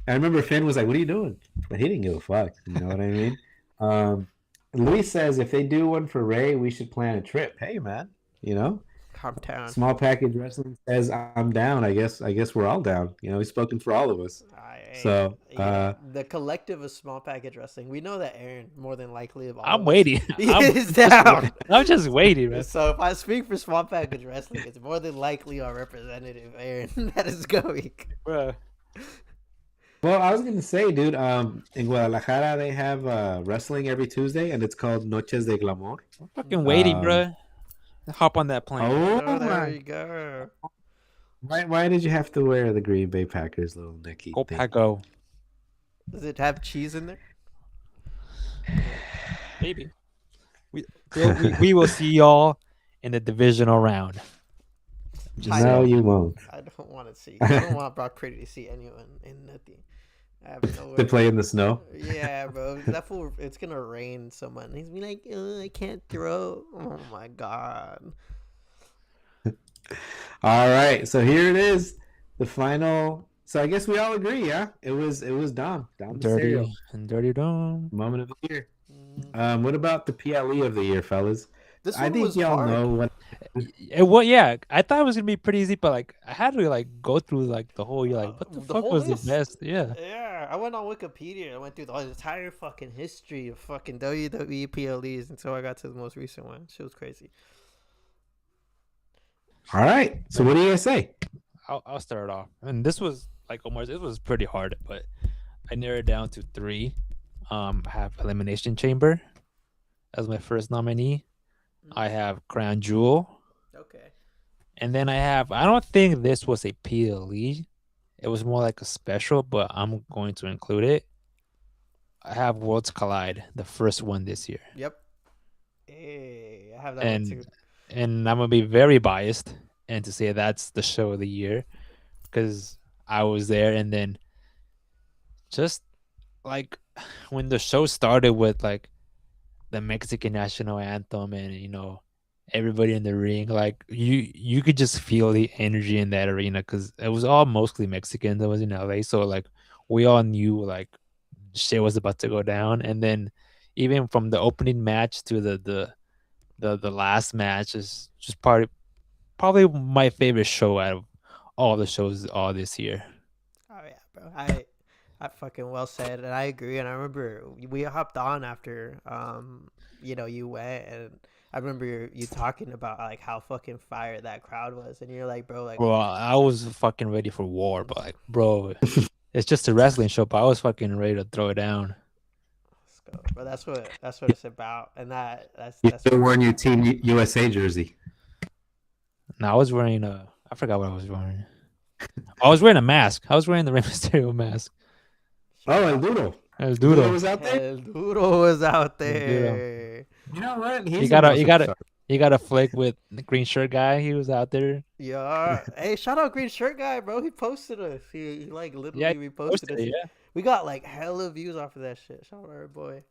I remember Finn was like, what are you doing? But he didn't give a fuck. You know what I mean? Luis says if they do one for Rey, we should plan a trip. Hey, man, I'm down. Small Package Wrestling says I'm down. I guess we're all down. He's spoken for all of us. So the collective of Small Package Wrestling, we know that Aaron more than likely of all. I'm waiting. He's down. I'm just waiting, man. So if I speak for Small Package Wrestling, it's more than likely our representative Aaron that is going. Bro. Well, I was gonna say, dude. In Guadalajara, they have wrestling every Tuesday, and it's called Noches de Glamour. I'm fucking waiting, bro. Hop on that plane. Oh, there you go. Why did you have to wear the Green Bay Packers little Nicky? Go Pack Go. Does it have cheese in there? Maybe. We will see y'all in the divisional round. Just No, saying. you won't. I don't want to see. I don't want Brock Purdy to see anyone in nothing. I have To nowhere. play in the snow. Yeah, bro. That fool. It's gonna rain so much. He's be like, I can't throw. Oh my god. All right, so here it is, the final. So I guess we all agree, yeah. It was Dom Mysterio, Dirty Dome. moment of the year. Mm. What about the PLE of the year, fellas? This I one think was y'all hard. know what. Yeah, I thought it was gonna be pretty easy, but like I had to like go through like the whole year, like what the The fuck whole was the list. best? Yeah. Yeah, I went on Wikipedia. I went through the entire fucking history of fucking WWE PLEs until I got to the most recent one. Shit was crazy. All right, so what do you guys say? I'll start off. And this was like Omar, it was pretty hard, but I narrowed it down to 3. I have Elimination Chamber as my first nominee. I have Crown Jewel. Okay. And then I don't think this was a PLE. It was more like a special, but I'm going to include it. I have Worlds Collide, the first one this year. Yep. Hey, I have that one too. And I'm gonna be very biased and to say that's the show of the year because I was there, and then just like when the show started with like the Mexican national anthem and everybody in the ring, like you could just feel the energy in that arena because it was all mostly Mexican that was in LA, so like we all knew like shit was about to go down. And then even from the opening match to the last match is just probably my favorite show out of all the shows all this year. Oh yeah, bro. I fucking well said, and I agree. And I remember we hopped on after you went, and I remember you talking about like how fucking fire that crowd was, and you're like, bro, like, Bro, I was fucking ready for war, but like, bro, it's just a wrestling show, but I was fucking ready to throw it down. let's go. But that's what it's about, and that's You still wearing your Team USA jersey? No, I was wearing I forgot what I was wearing. I was wearing a mask. I was wearing the Rey Mysterio mask. Oh, and Doodle. It was Doodle Doodle. was out there. El Duro was out Doodle. there. You know what? You got a flick with the green shirt guy. He was out there. Yeah. Hey, shout out Green Shirt Guy, bro. He posted us. He like literally reposted us. Yeah. We got like hella views off of that shit. Shout out our boy.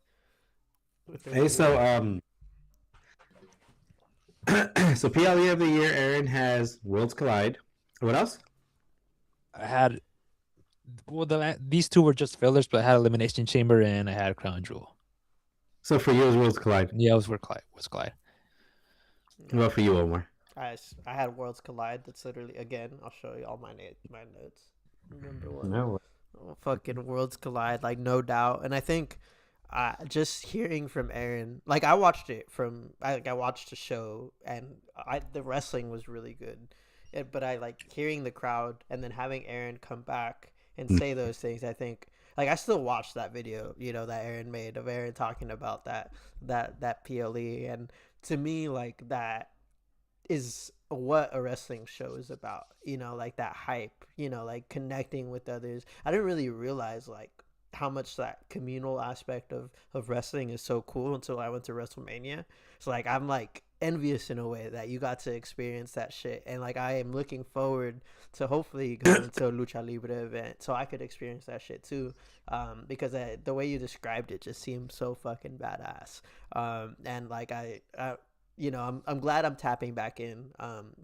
Hey, so so PLE of the year, Aaron has Worlds Collide. What else? I had these 2 were just fillers, but I had Elimination Chamber and I had Crown Jewel. So for you, it was Worlds Collide. Yeah, it was Clyde. What about for you, Omar? I had Worlds Collide. That's literally, again, I'll show you all my notes. Remember what? No. Oh, fucking Worlds Collide, like no doubt. And I think just hearing from Aaron, like I watched it I watched the show, and the wrestling was really good. But I like hearing the crowd and then having Aaron come back and say those things. I think like I still watch that video, that Aaron made of Aaron talking about that PLE, and to me like that is what a wrestling show is about, like that hype, like connecting with others. I didn't really realize like how much that communal aspect of wrestling is so cool until I went to WrestleMania. So like I'm like envious in a way that you got to experience that shit, and like I am looking forward to hopefully going to a Lucha Libre event so I could experience that shit too, because the way you described it just seemed so fucking badass, and like I'm glad I'm tapping back in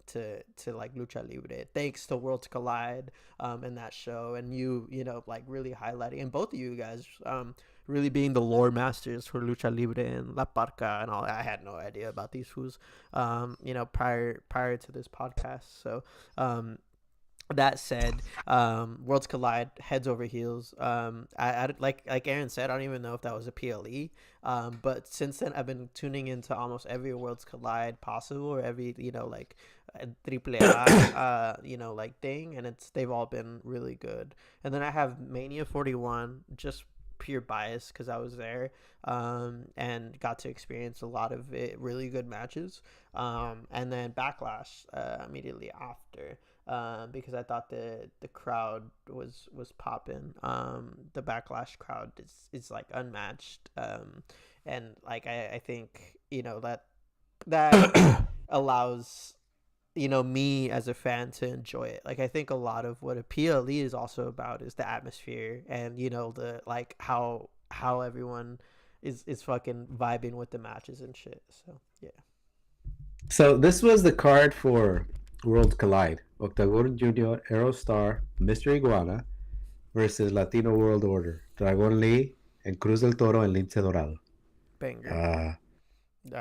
to like Lucha Libre thanks to Worlds Collide and that show, and like really highlighting, and both of you guys really being the lore masters for Lucha Libre and La Parca and all. I had no idea about these fools prior to this podcast. So that said, Worlds Collide heads over heels. I like Aaron said, I don't even know if that was a PLE. But since then I've been tuning into almost every Worlds Collide possible, or every like triple A like thing, and they've all been really good. And then I have Mania 41, just pure bias because I was there and got to experience a lot of really good matches. And then Backlash immediately after. because I thought the crowd was popping. The Backlash crowd is like unmatched. And like I think that allows me as a fan to enjoy it. Like I think a lot of what a PLE is also about is the atmosphere and the like how everyone is fucking vibing with the matches and shit. So yeah. So this was the card for Worlds Collide. Octagon Junior, Aerostar, Mr. Iguana versus Latino World Order. Dragon Lee and Cruz del Toro and Lince Dorado. Banger.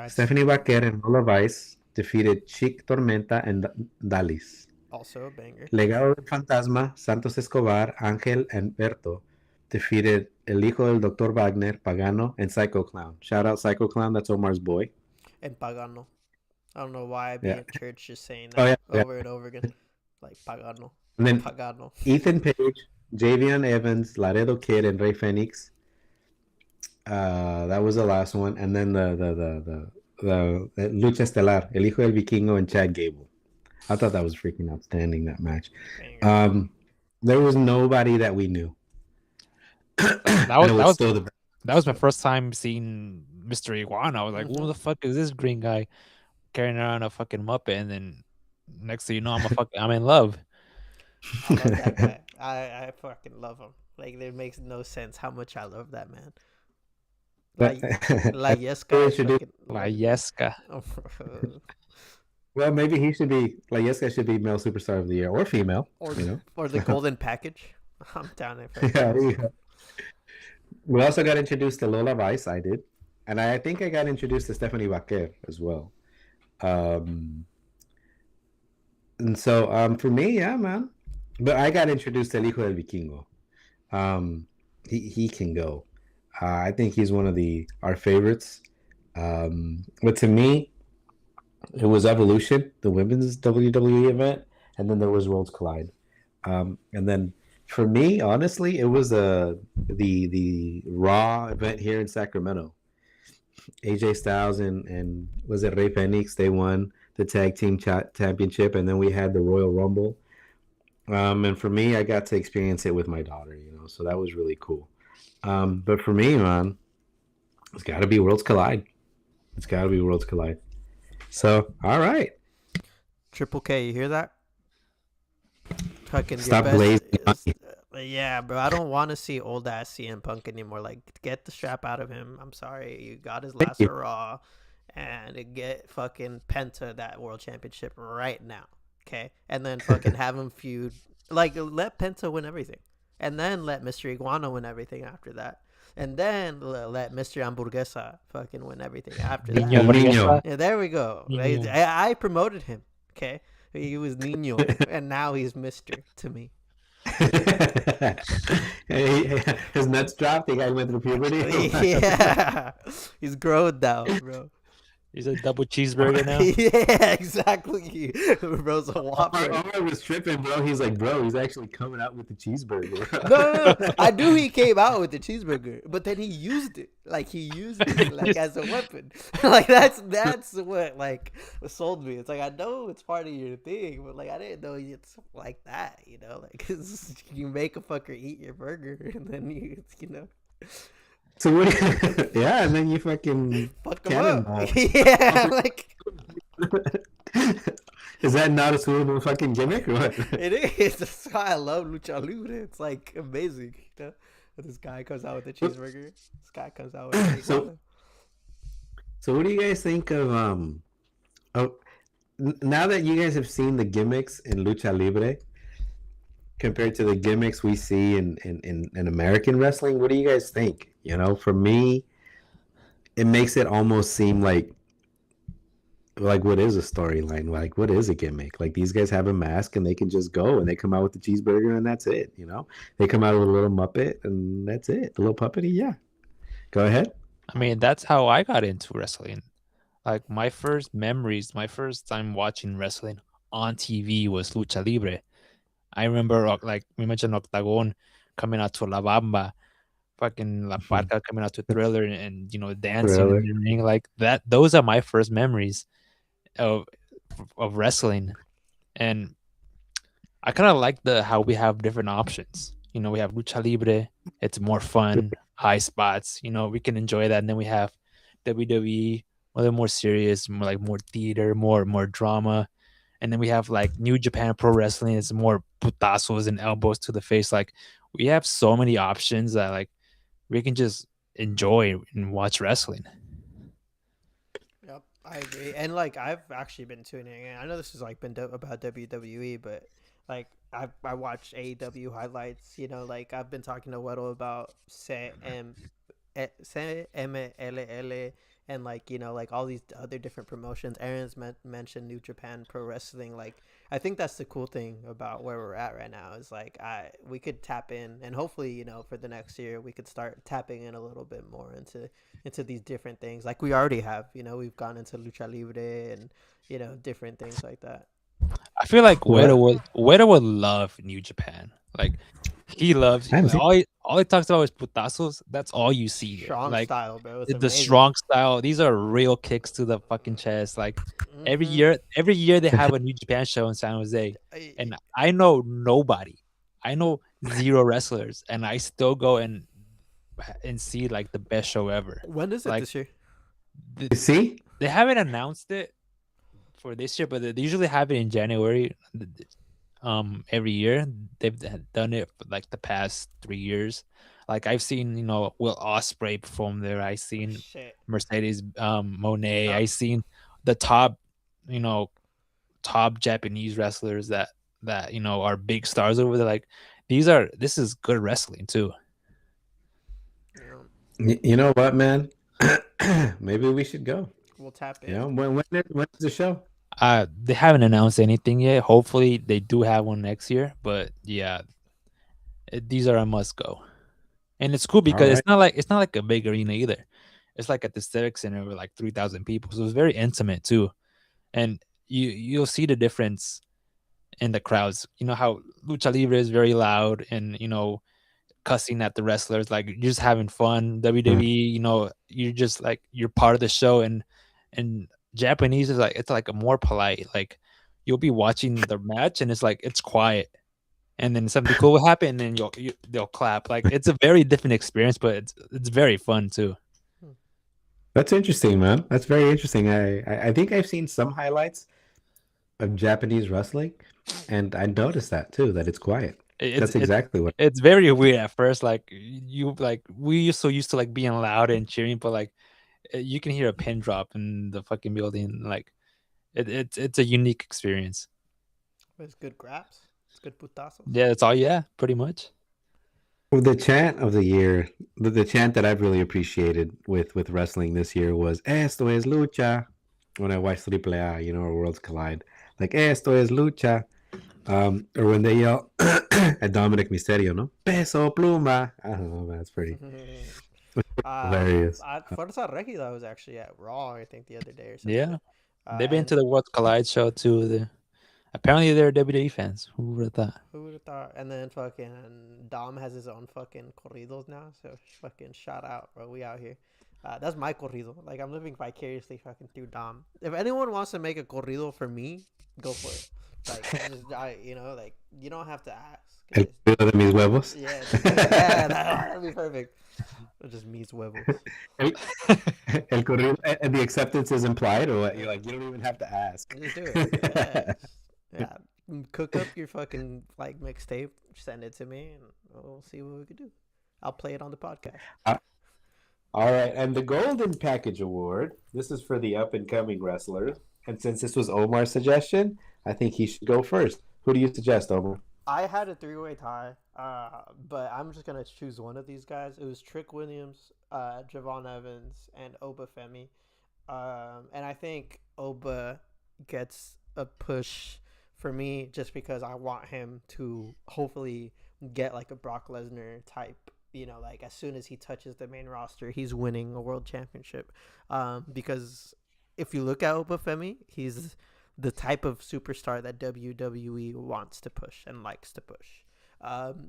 Stephanie Baquer and Lola Vice defeated Chic Tormenta and Dalis. Also a banger. Legado del Fantasma, Santos Escobar, Ángel, and Berto defeated El Hijo del Dr. Wagner, Pagano, and Psycho Clown. Shout out Psycho Clown, that's Omar's boy. And Pagano. I don't know why I'd be in church just saying that over and over again. Like Pagano. And then Pagano. Ethan Page, Javion Evans, Laredo Kid, and Rey Fenix. That was the last one. And then the Lucha Estelar, El Hijo del Vikingo, and Chad Gable. I thought that was freaking outstanding, that match. There was nobody that we knew. That was my first time seeing Mr. Iguana. I was like, who the fuck is this green guy carrying around a fucking Muppet? And then next thing you know, I'm in love. I love that guy. I fucking love him. Like, it makes no sense how much I love that man. Like Yeska. Well, maybe he should be Yeska should be male superstar of the year or female, or the golden package. I'm down there. Yeah. We also got introduced to Lola Vice. I did, and I think I got introduced to Stephanie Baquer as well. And so for me, yeah, man. But I got introduced to El Hijo del Vikingo. He can go. I think he's one of our favorites. But to me, it was Evolution, the women's WWE event, and then there was Worlds Collide. And then for me, honestly, it was the Raw event here in Sacramento. AJ Styles and was it Rey Fenix? They won the tag team championship, and then we had the Royal Rumble. And for me, I got to experience it with my daughter, so that was really cool. But for me, man, it's got to be Worlds Collide. It's got to be Worlds Collide. So, all right. Triple K, you hear that? Fucking stop blazing. Yeah, bro. I don't want to see old ass CM Punk anymore. Like, get the strap out of him. I'm sorry, you got his last hurrah, and get fucking Penta that world championship right now. Okay, and then fucking have him feud. Like, let Penta win everything, and then let Mr. Iguana win everything after that, and then let Mr. Hamburguesa fucking win everything after that. Nino. Yeah, there we go. I promoted him. Okay, he was Nino, and now he's Mr. to me. His nuts dropped. The guy went through puberty. Yeah, he's grown now, bro. He's a double cheeseburger now. Yeah, exactly. Bro's a Whopper. Omar was tripping, bro. He's like, bro, he's actually coming out with the cheeseburger. No. I knew he came out with the cheeseburger, but then he used it. Like, as a weapon. Like, that's what, like, sold me. It's like, I know it's part of your thing, but, like, I didn't know it's like that, Like, you make a fucker eat your burger, and then you. So what? Yeah, and then you fucking fuck him up. Yeah, like. Is that not a suitable fucking gimmick or what? It is. That's why I love Lucha Libre. It's like amazing. This guy comes out with a cheeseburger. This guy comes out with a So what do you guys think of now that you guys have seen the gimmicks in Lucha Libre compared to the gimmicks we see in American wrestling? What do you guys think? For me, it makes it almost seem like what is a storyline? Like, what is a gimmick? Like, these guys have a mask and they can just go and they come out with the cheeseburger and that's it. They come out with a little Muppet and that's it. The little puppety. Yeah. Go ahead. I mean, that's how I got into wrestling. Like, my first time watching wrestling on TV was Lucha Libre. I remember, like we mentioned, Octagon coming out to La Bamba, fucking La Parca coming out to Thriller, and dancing in the ring like that. Those are my first memories of wrestling, and I kind of like the how we have different options. You know, we have lucha libre. It's more fun, high spots. You know, we can enjoy that. And then we have WWE, a little more serious, more like more theater, more drama. And then we have like New Japan Pro Wrestling. It's more putazos and elbows to the face. Like we have so many options that like we can just enjoy and watch wrestling. Yep, I agree. And like I've actually been tuning in. I know this has like been about WWE, but like I watch AEW highlights. You know, like I've been talking to Weddle about CMLL and like you know like all these other different promotions. Aaron's mentioned New Japan Pro Wrestling. Like I think that's the cool thing about where we're at right now is like we could tap in and hopefully you know for the next year we could start tapping in a little bit more into these different things like we already have. You know we've gone into lucha libre and you know different things like that. I feel like Weta would love New Japan. Like he loves I haven't seen- all he talks about is putazos. That's all you see there. Strong Like style, bro. It's the amazing. strong style. These are real kicks to the fucking chest. Like every Mhm. year they have a New Japan show in San Jose, and I know nobody. I know zero wrestlers, and I still go and see like the best show ever. When is it like, this year? You see? They haven't announced it for this year, but they usually have it in January. Every year they've done it for like the past 3 years. Like I've seen, you know, Will Ospreay perform there. I've seen Shit. Mercedes Monet. I've seen the top, you know, top Japanese wrestlers that you know are big stars over there. Like this is good wrestling too. Yeah. You know what, man? Maybe we should go. We'll tap in. You know, when is the show? They haven't announced anything yet. Hopefully they do have one next year. But yeah, these are a must go. And it's cool because Alright. it's not like a big arena either. It's like at the Civic Center with like 3,000 people, so it's very intimate too. And you'll see the difference in the crowds. You know how lucha libre is very loud and you know cussing at the wrestlers, like you're just having fun. WWE, you know, you're just like you're part of the show, and Japanese is like it's like a more polite. Like you'll be watching the match and it's like it's quiet, and then something cool will happen, and then they'll clap. Like it's a very different experience, but it's very fun too. That's interesting, man. That's very interesting. I think I've seen some highlights of Japanese wrestling, and I noticed that too, that it's quiet. That's exactly what. It's very weird at first. Like we so used to like being loud and cheering, but like you can hear a pin drop in the fucking building. Like it's a unique experience. It's good graps. It's good putazos. Yeah, that's all. Yeah, pretty much. Well, the chant of the year, the chant that I've really appreciated with wrestling this year was "Esto es lucha." When I watched AAA, you know, or Worlds Collide, like "Esto es lucha," or when they yell at Dominic Mysterio, no, "Peso pluma." I don't know, man, it's pretty hilarious. Fuerza Regida was actually at Raw, I think, the other day or something. Yeah, they've been to the Worlds Collide show too. Apparently they're WWE fans. Who would have thought? Who would have thought? And then fucking Dom has his own fucking corridos now. So fucking shout out, bro. We out here. That's my corrido. Like I'm living vicariously fucking through Dom. If anyone wants to make a corrido for me, go for it. Like you know, like you don't have to ask. El corrido de mis huevos. Yeah, that'd be perfect. Just mis huevos. El corrido, and the acceptance is implied, or what? You're like, you don't even have to ask. Just do it. Yeah. Cook up your fucking like mixtape, send it to me, and we'll see what we can do. I'll play it on the podcast. All right, and the Golden Package Award. This is for the up and coming wrestlers, and since this was Omar's suggestion, I think he should go first. Who do you suggest, Omar? I had a 3-way tie, but I'm just gonna choose one of these guys. It was Trick Williams, Javon Evans, and Oba Femi, and I think Oba gets a push for me just because I want him to hopefully get like a Brock Lesnar type, you know, like as soon as he touches the main roster, he's winning a world championship. Because if you look at Oba Femi, he's the type of superstar that WWE wants to push and likes to push.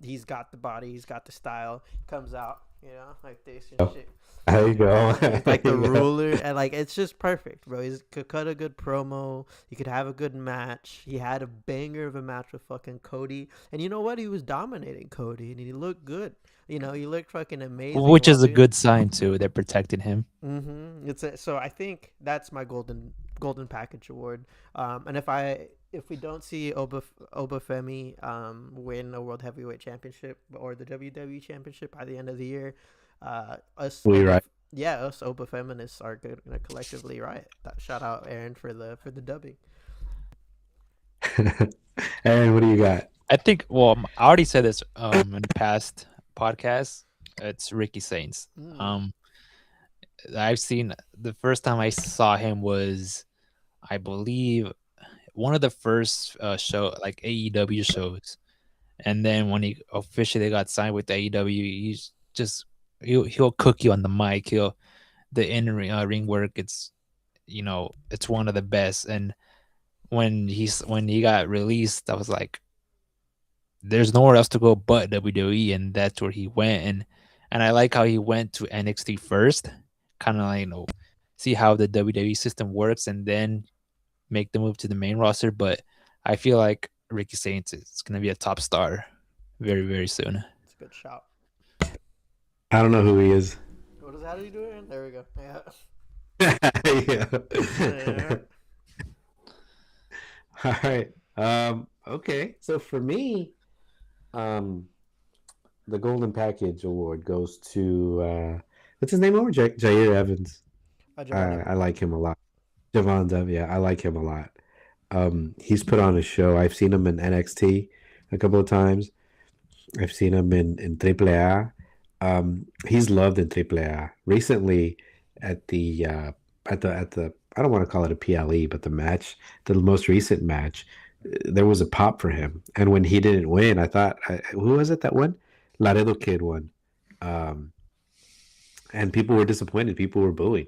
He's got the body, he's got the style, comes out You know, like this and Oh. shit. There you go. Like the There you go. ruler, and like it's just perfect, bro. He could cut a good promo. He could have a good match. He had a banger of a match with fucking Cody, and you know what? He was dominating Cody, and he looked good. You know, he looked fucking amazing. Which is while a doing- good sign too. They're protecting him. So I think that's my golden package award. And if we don't see Obafemi win a world heavyweight championship or the WWE championship by the end of the year, us right. us Oba feminists are gonna collectively riot. Shout out Aaron for the dubbing. Aaron, what do you got? I think. Well, I already said this in the past podcast. It's Ricky Saints. I've seen the first time I saw him was, I believe, one of the first like AEW shows, and then when he officially got signed with AEW, he's just he'll cook you on the mic. The in ring work. It's it's one of the best. And when he got released, I was like, there's nowhere else to go but WWE, and that's where he went. And I like how he went to NXT first, kind of like see how the WWE system works, and then make the move to the main roster. But I feel like Ricky Saints is gonna be a top star very, very soon. It's a good shout. I don't know who he is. How do you do it? There we go. Yeah. All right. Okay. So for me, the Golden Package Award goes to what's his name over? Jair Evans. I like him a lot. Javon Dove, yeah, I like him a lot. He's put on a show. I've seen him in NXT a couple of times. I've seen him in AAA. He's loved in AAA. Recently, at the I don't want to call it a PLE, but the most recent match, there was a pop for him. And when he didn't win, I thought, who was it that won? Laredo Kid won. And people were disappointed. People were booing.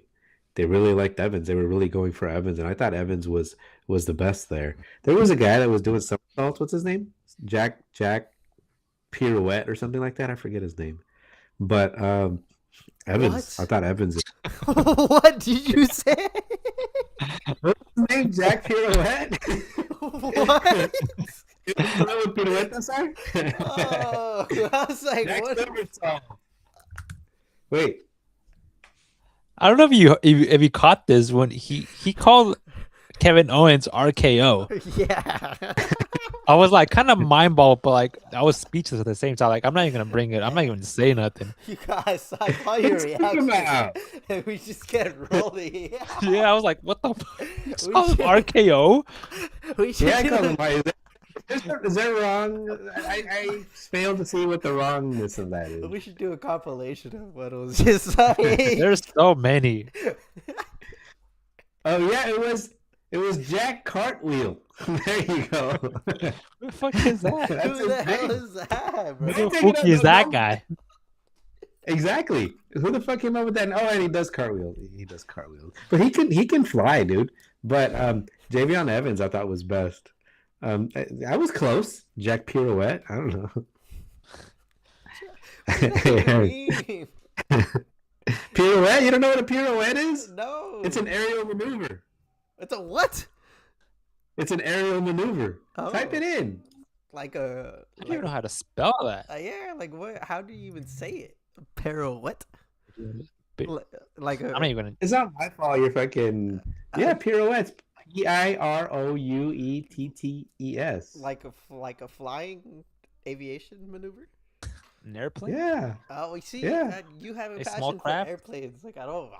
They really liked Evans. They were really going for Evans, and I thought Evans was the best there. There was a guy that was doing somersaults. What's his name? Jack Pirouette or something like that. I forget his name. But Evans, What? I thought Evans. What did you say? What's his name? Jack Pirouette. What? You know what pirouetas are? Oh, I was like, Jack what? Somersault. Wait. I don't know if you caught this when he called Kevin Owens RKO. Yeah. I was like kind of mind boggled, but like I was speechless at the same time. Like I'm not even gonna bring it. I'm not even gonna say nothing. You guys, I saw your What's talking reaction. about? And we just kept rolling. Yeah, I was like, what the fuck? You We called him should- RKO? We should Yeah, I do called the- him Mike. Is that wrong? I failed to see what the wrongness of that is. We should do a compilation of what it was just like. There's so many. Oh yeah, it was Jack Cartwheel. There you go. Who the fuck is that? That's Who the his hell name. is that, bro? Who the taking fuck up is the that wrong- guy? Exactly. Who the fuck came up with that? Oh, and he does cartwheel. He does cartwheels. But he can fly, dude. But Javion Evans I thought was best. I was close. Jack Pirouette. I don't know. Pirouette? You don't know what a pirouette is? No. It's an aerial maneuver. It's a what? It's an aerial maneuver. Oh. Type it in. Like a. I don't even know how to spell that. Yeah, like what? How do you even say it? Pirouette? Pi- Like a. I'm not even gonna. It's not my fault. You're fucking pirouettes. Pirouettes. like a flying aviation maneuver. An airplane? Yeah. Oh, we see. Yeah. You have a A passion small for craft? airplanes. Like I don't.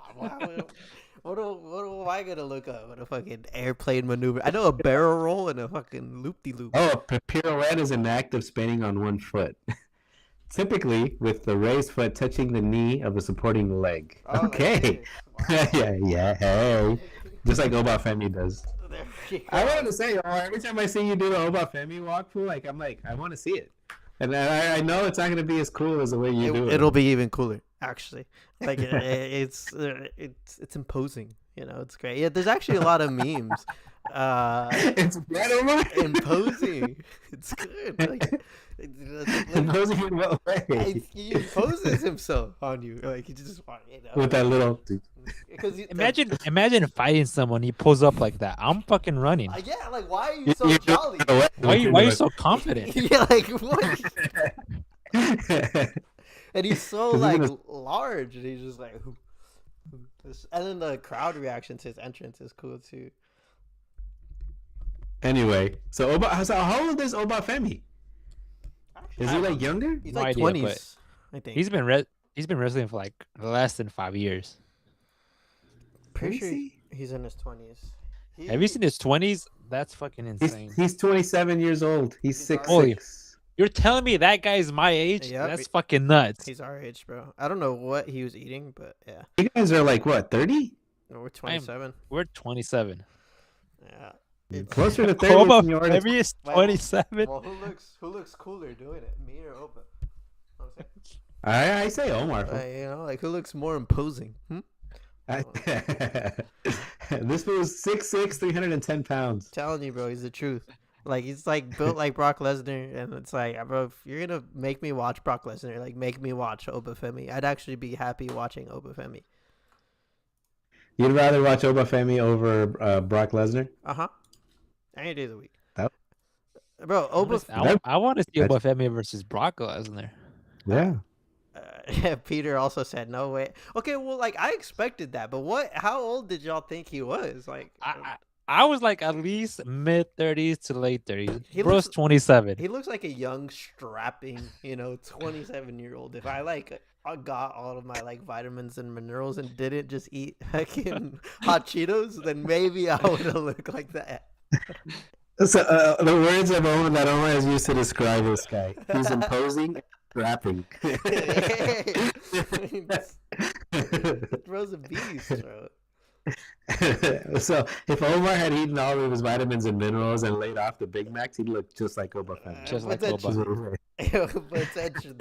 What am I gonna look up? What a fucking airplane maneuver? I know a barrel roll and a fucking loop de loop. Oh, a pirouette is an act of spinning on one foot. Typically, with the raised foot touching the knee of a supporting leg. Oh, Okay. yeah. Hey. Just like Obafemi does. There you I go. wanted to say, every time I see you do the Obafemi walk, fool, I want to see it. And I know it's not going to be as cool as the way you do it. It'll be even cooler, actually. Like it's imposing. You know, it's great. Yeah, there's actually a lot of memes It's bad, Omar. Imposing. It's good. Like, Imposing in what way? he imposes himself on you. Like he just With that little. because Imagine fighting someone. He pulls up like that. I'm fucking running. yeah, like why are you so jolly? Why are you so confident? Yeah, like what? And he's so 'Cause like even large, and he's just like, and then the crowd reaction to his entrance is cool too. Anyway, so how old is Obafemi? Is he like younger? He's No like idea, 20s, I think. He's been wrestling for like less than 5 years. pretty Is sure he? he's in his 20s. Have you seen his 20s? That's fucking insane. He's 27 years old. He's He's 6'6". Holy- You're telling me that guy's my age? Yep. That's fucking nuts. He's our age, bro. I don't know what he was eating, but yeah, You guys are like what, 30? no, we're 27. We're 27. Yeah. It's- Closer to 30 Oba than you are to Femi is Well, 27. Well, who looks cooler doing it, me or Oba? Know what I'm saying? I say Omar. You know, like who looks more imposing? This was 6'6", 310 pounds. Telling you, bro, he's the truth. Like he's like built like Brock Lesnar, and it's like, bro, if you're gonna make me watch Brock Lesnar, like make me watch Obafemi. I'd actually be happy watching Obafemi. You'd rather watch Obafemi over Brock Lesnar? Any day of the week. That- Bro, I want to see That's- Obafemi versus Brock Lesnar. Yeah. Peter also said no way. Okay, well, like I expected that, but what? How old did y'all think he was? Like, I was like at least mid 30s to late 30s. He Bro's looks- 27. he looks like a young, strapping, 27-year-old. If I I got all of my like vitamins and minerals and didn't just eat fucking hot Cheetos, then maybe I would have looked like that. So the words of Omar that Omar has used to describe this guy. He's imposing and rapping. Bro's a beast, bro. So if Omar had eaten all of his vitamins and minerals and laid off the Big Macs, he'd look just like Obafemi. Just like What's Oba. Potentially.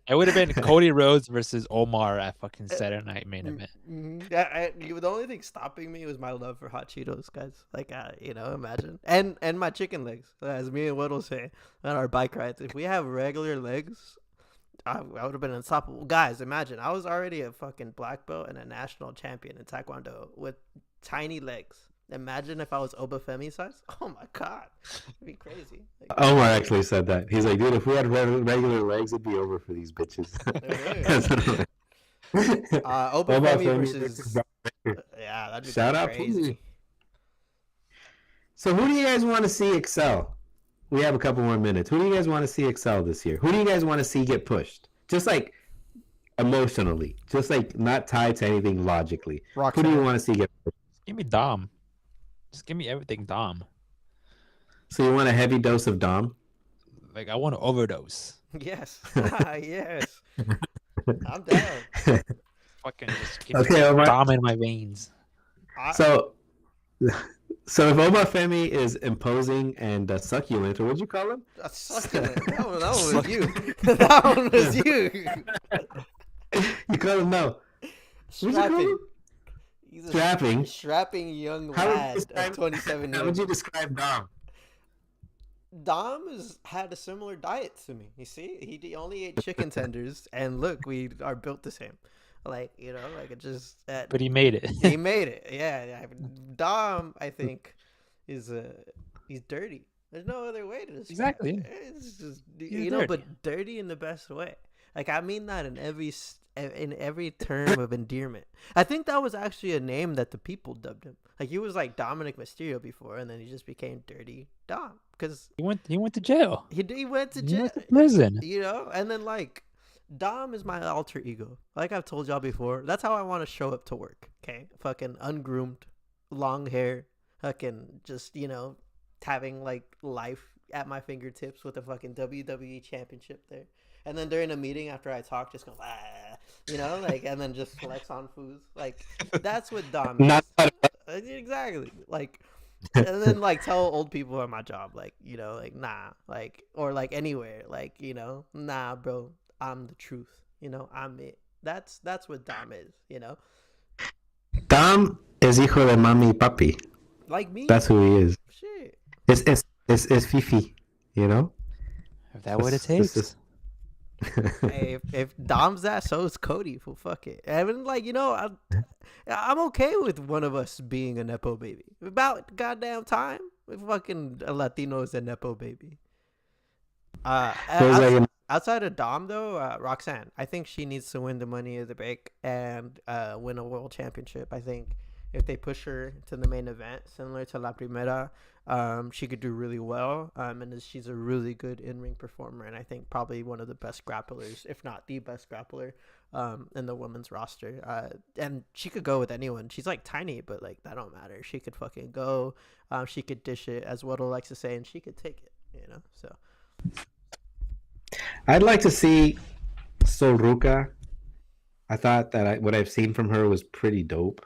It would have been Cody Rhodes versus Omar at fucking Saturday Night Main Event. The only thing stopping me was my love for hot Cheetos, guys. Like, imagine. And my chicken legs, as me and Whittle say on our bike rides. If we have regular legs, I would have been unstoppable. Guys, imagine. I was already a fucking black belt and a national champion in Taekwondo with tiny legs. Imagine if I was Obafemi size. Oh my god, it'd be crazy. Like, Omar actually said that. He's like, dude, if we had regular legs, it'd be over for these bitches. Obafemi versus yeah, that'd be Shout out, crazy. Pooh. So who do you guys want to see excel? We have a couple more minutes. Who do you guys want to see excel this year? Who do you guys want to see get pushed? Just like emotionally, just like not tied to anything logically. Who do you want to see get pushed? Give me Dom. Just give me everything Dom. So you want a heavy dose of Dom? Like I want to overdose. Yes, yes. I'm down. Fucking just give Okay, me Omar. Dom in my veins. So if Obafemi is imposing and succulent, or what'd you call him? That's succulent. That one was you. That one was you. You call him no. What'd you call Strapping. him? He's a Strapping. strapping young How would you lad describe- of 27 How years. would you describe Dom? Dom had a similar diet to me. You see, he only ate chicken tenders, and look, we are built the same. Like like it just. But he made it. He made it. Yeah. Dom, I think, is he's dirty. There's no other way to describe Exactly, it. It's just He's but dirty. dirty in the best way. Like I mean that in every term of endearment. I think that was actually a name that the people dubbed him. Like he was like Dominic Mysterio before, and then he just became Dirty Dom because He went to jail. he went to He jail. went to prison. And then like Dom is my alter ego. Like I've told y'all before, that's how I want to show up to work. Okay, fucking ungroomed, long hair, fucking just having like life at my fingertips with a fucking WWE championship there. And then during a meeting after I talk, just go, and then just flex on foods. Like that's what Dom is. Not Exactly. Like, and then like tell old people at my job, like, nah, like, or like anywhere, like, nah, bro, I'm the truth. I'm it. That's what Dom is. Dom is hijo de mami y papi. Like me. That's who he is. Shit. It's Fifi, you know. If that what it This takes. Hey, if Dom's that, so is Cody. Well, fuck it. I mean, like, I'm okay with one of us being a nepo baby. About goddamn time, if fucking a Latino is a nepo baby. Feels like Outside of Dom though, Roxanne, I think she needs to win the Money in the Bank and win a world championship. I think if they push her to the main event, similar to La Primera, she could do really well. And she's a really good in-ring performer, and I think probably one of the best grapplers, if not the best grappler, in the women's roster. And she could go with anyone. She's like tiny, but like that don't matter. She could fucking go. She could dish it, as Waddle likes to say, and she could take it. So. I'd like to see Sol Ruca. I thought that what I've seen from her was pretty dope.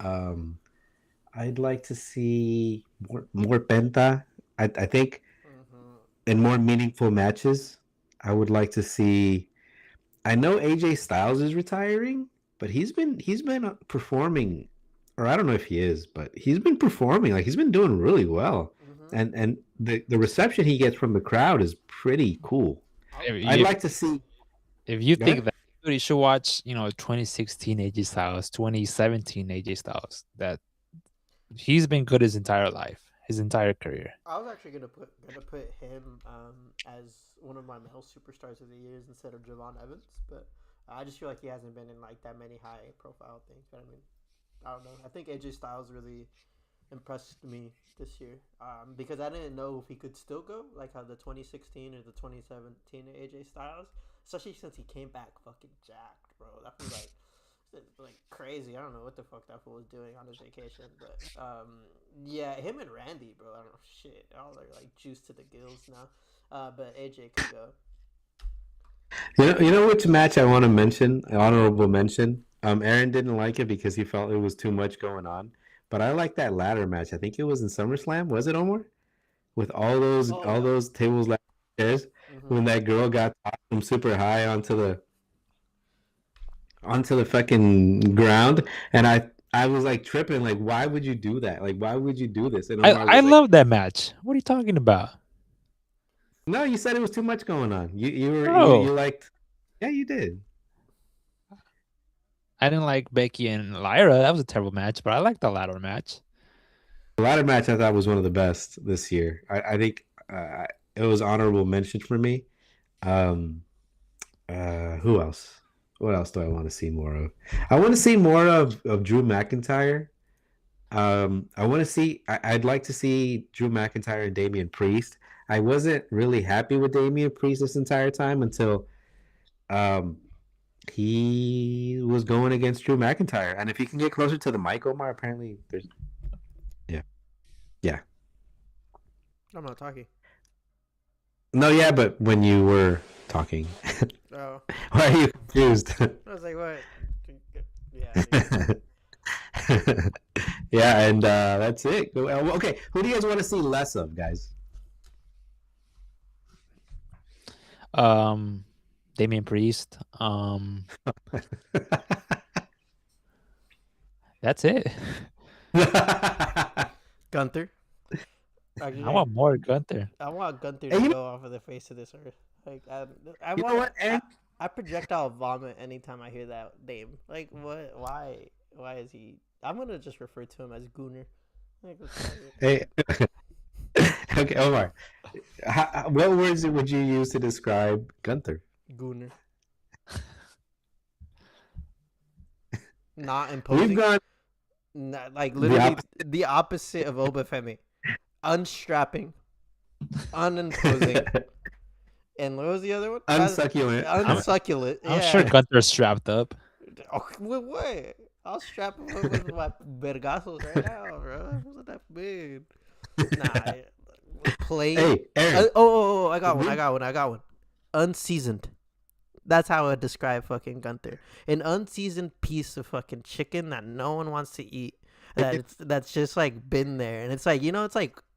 I'd like to see more Penta. I think in more meaningful matches. I would like to see. I know AJ Styles is retiring, but he's been performing, or I don't know if he is, but he's been performing. Like he's been doing really well, and the reception he gets from the crowd is pretty cool. I'd like to see. If you think that, you should watch, 2016 AJ Styles, 2017 AJ Styles. That he's been good his entire life, his entire career. I was actually gonna put him as one of my male superstars of the years instead of Javon Evans, but I just feel like he hasn't been in like that many high profile things. But I mean, I don't know. I think AJ Styles really impressed me this year because I didn't know if he could still go like how the 2016 or the 2017 AJ Styles, especially since he came back fucking jacked, bro. That was like crazy. I don't know what the fuck that fool was doing on his vacation, but yeah, him and Randy, bro. I don't know shit. All are like juiced to the gills now. But AJ could go. You know which match I want to mention, an honorable mention. Aaron didn't like it because he felt it was too much going on. But I like that ladder match. I think it was in SummerSlam. Was it, Omar? With all those tables, like chairs, when that girl got tossed from super high onto the fucking ground, and I was like tripping. Like, why would you do that? Like, why would you do this? And I love that match. What are you talking about? No, you said it was too much going on. You liked. Yeah, you did. I didn't like Becky and Lyra. That was a terrible match, but I liked the ladder match. The ladder match I thought was one of the best this year. I think it was honorable mention for me. Who else? What else do I want to see more of? I want to see more of Drew McIntyre. I'd like to see Drew McIntyre and Damian Priest. I wasn't really happy with Damian Priest this entire time until he was going against Drew McIntyre. And if he can get closer to the mic, Omar, apparently there's... Yeah. I'm not talking. No, yeah, but when you were talking. Oh. Why are you confused? I was like, what? Yeah. Yeah, and that's it. Okay, who do you guys want to see less of, guys? Damian Priest. That's it. Gunther. I want more Gunther. I want Gunther to go off of the face of this earth. Like I projectile vomit anytime I hear that name. Like what? Why is he? I'm gonna just refer to him as Gooner. Like, hey, okay, Omar. What words would you use to describe Gunther? Gooner. Not imposing. We've gone like literally the opposite of Obafemi. Unstrapping, unimposing, and what was the other one? Unsucculent. Unsucculent. I'm sure Gunther's strapped up. Oh, what? I'll strap him up with my vergazos right now, bro. It wasn't that big. Nah, plain. Hey, Aaron. I got one. Unseasoned. That's how I describe fucking Gunther. An unseasoned piece of fucking chicken that no one wants to eat. That's just like been there, and it's like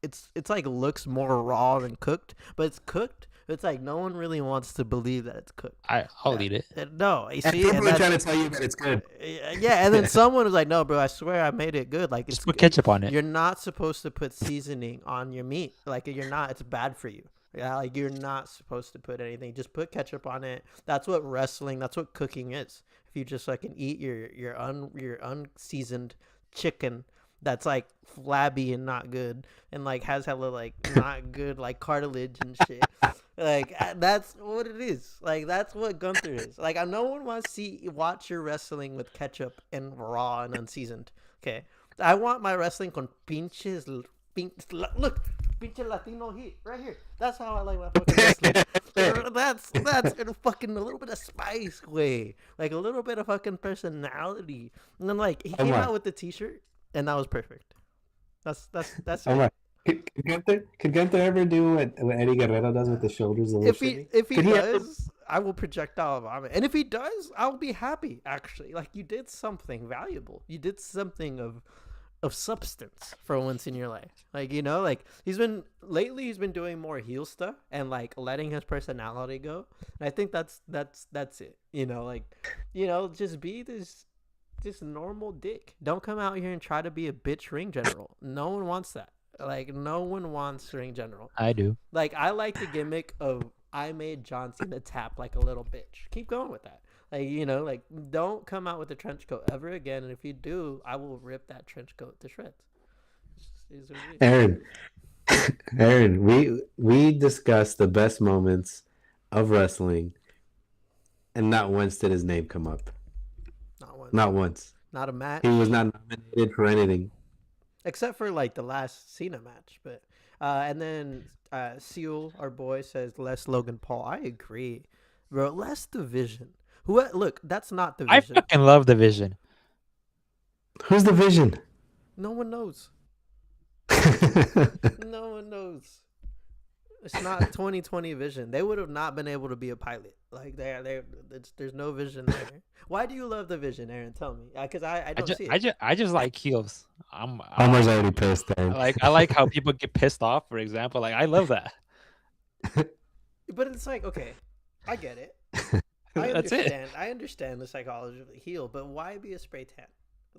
it's like looks more raw than cooked, but it's cooked It's like no one really wants to believe that it's cooked. I'll eat it. No, you And see, people and are trying to tell you that it's good. yeah, and then someone was like, "No, bro, I swear I made it good. Like it's Just put ketchup on it. You're not supposed to put seasoning on your meat. Like you're not. It's bad for you. Yeah, like you're not supposed to put anything. Just put ketchup on it. That's what wrestling. That's what cooking is. If you just like can eat your unseasoned chicken that's like flabby and not good and like has hella like not good like cartilage and shit. Like that's what it is. Like that's what Gunther is. Like no one wants to watch your wrestling with ketchup and raw and unseasoned. Okay, I want my wrestling con pinches. Look, pinche Latino heat right here. That's how I like my fucking wrestling. that's in a fucking a little bit of spice way, like a little bit of fucking personality. And then like he came out with the T-shirt, and that was perfect. That's Oh my. Could Gunther ever do what Eddie Guerrero does with the shoulders? If he does, I will projectile vomit. And if he does, I'll be happy. Actually, like you did something valuable. You did something of substance for once in your life. Like like he's been doing more heel stuff and like letting his personality go. And I think that's it. Just be this normal dick. Don't come out here and try to be a bitch ring general. No one wants that. Like no one wants ring general. I do. Like I like the gimmick of I made John Cena tap like a little bitch. Keep going with that. Like don't come out with a trench coat ever again. And if you do, I will rip that trench coat to shreds. Aaron, we discussed the best moments of wrestling, and not once did his name come up. Not once. Not a match. He was not nominated for anything. Except for like the last Cena match, but and then Seal, our boy, says less Logan Paul. I agree, bro. Less division. Look, that's not the Vision. I fucking love the Vision. Who's the Vision? No one knows. No one knows. It's not 2020 Vision. They would have not been able to be a pilot. Like there's no Vision there. Why do you love the Vision, Aaron? Tell me, because I don't see it. I just like heels. Homer's already pissed. Aaron. I like how people get pissed off. For example, like I love that. But it's like, okay, I get it. That's it. I understand the psychology of the heel, but why be a spray tan?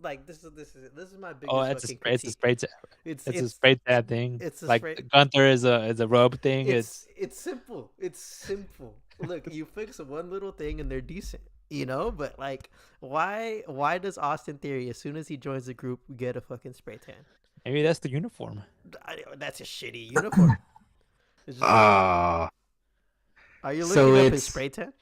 Like this is my biggest. Oh, it's a spray tan. It's a spray tan thing. It's like Gunther is a robe thing. It's simple. It's simple. Look, you fix one little thing and they're decent, But like, why does Austin Theory, as soon as he joins the group, get a fucking spray tan? Maybe that's the uniform. That's a shitty uniform. Are you looking up his spray tan?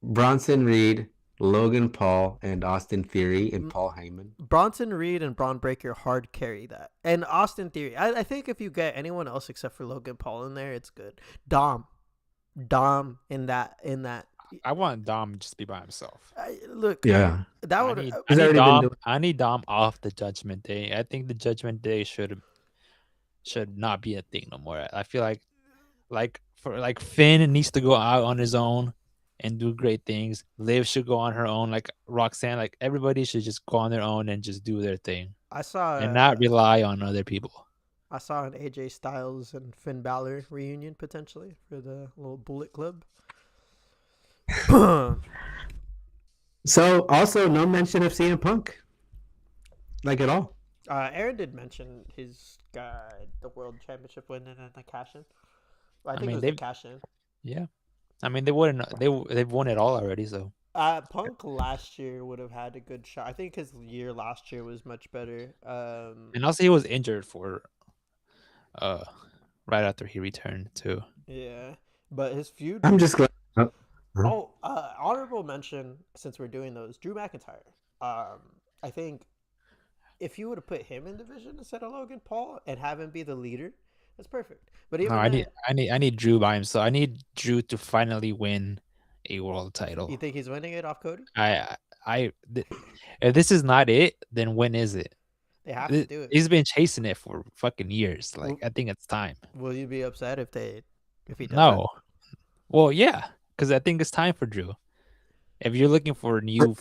Bronson Reed, Logan Paul, and Austin Theory, and Paul Heyman. Bronson Reed and Braun Breaker hard carry that. And Austin Theory. I think if you get anyone else except for Logan Paul in there, it's good. Dom in that. I want Dom to just be by himself. Yeah. That would. I need Dom off the Judgment Day. I think the Judgment Day should not be a thing no more. I feel like Finn needs to go out on his own and do great things. Liv should go on her own, like Roxanne. Like everybody should just go on their own and just do their thing. And not rely on other people. I saw an AJ Styles and Finn Balor reunion potentially for the little Bullet Club. So also no mention of CM Punk, like at all. Aaron did mention his the World Championship win and the cash in. Well, I think it was the cash in. Yeah. I mean, they've won it all already, so. Punk last year would have had a good shot. I think his year last year was much better. And also he was injured for, right after he returned too. Yeah, but his feud. I'm just glad. Honorable mention since we're doing those. Drew McIntyre. I think if you would have put him in division instead of Logan Paul and have him be the leader, that's perfect. But even I need Drew by himself. I need Drew to finally win a world title. You think he's winning it off Cody? If this is not it, then when is it? They have to do it. He's been chasing it for fucking years. Like I think it's time. Will you be upset if he does? No. Well, yeah, because I think it's time for Drew. If you're looking for a new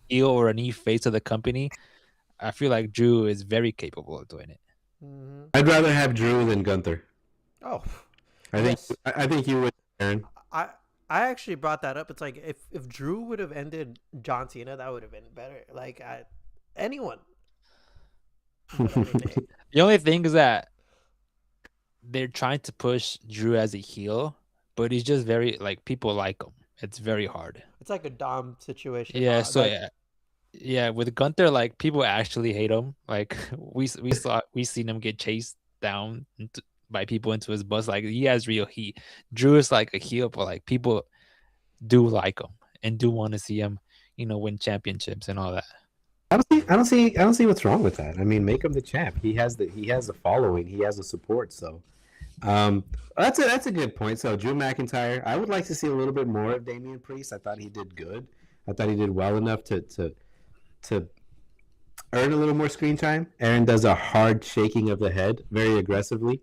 heel or a new face of the company, I feel like Drew is very capable of doing it. Mm-hmm. I'd rather have Drew than Gunther. Oh, Yes, I think you would, Aaron. I I actually brought that up. It's like if Drew would have ended John Cena, that would have been better. Like anyone, but I mean, hey, The only thing is that they're trying to push Drew as a heel, but he's just very like people like him. It's very hard. it's like a Dom situation. Yeah, so Like yeah, with Gunther, like people actually hate him. Like we seen him get chased down by people into his bus. Like he has real heat. Drew is like a heel, but like people do like him and do want to see him, win championships and all that. I don't see what's wrong with that. I mean, make him the champ. He has a following. He has a support. So, that's a good point. So, Drew McIntyre, I would like to see a little bit more of Damian Priest. I thought he did good. I thought he did well enough to earn a little more screen time. Aaron does a hard shaking of the head, very aggressively.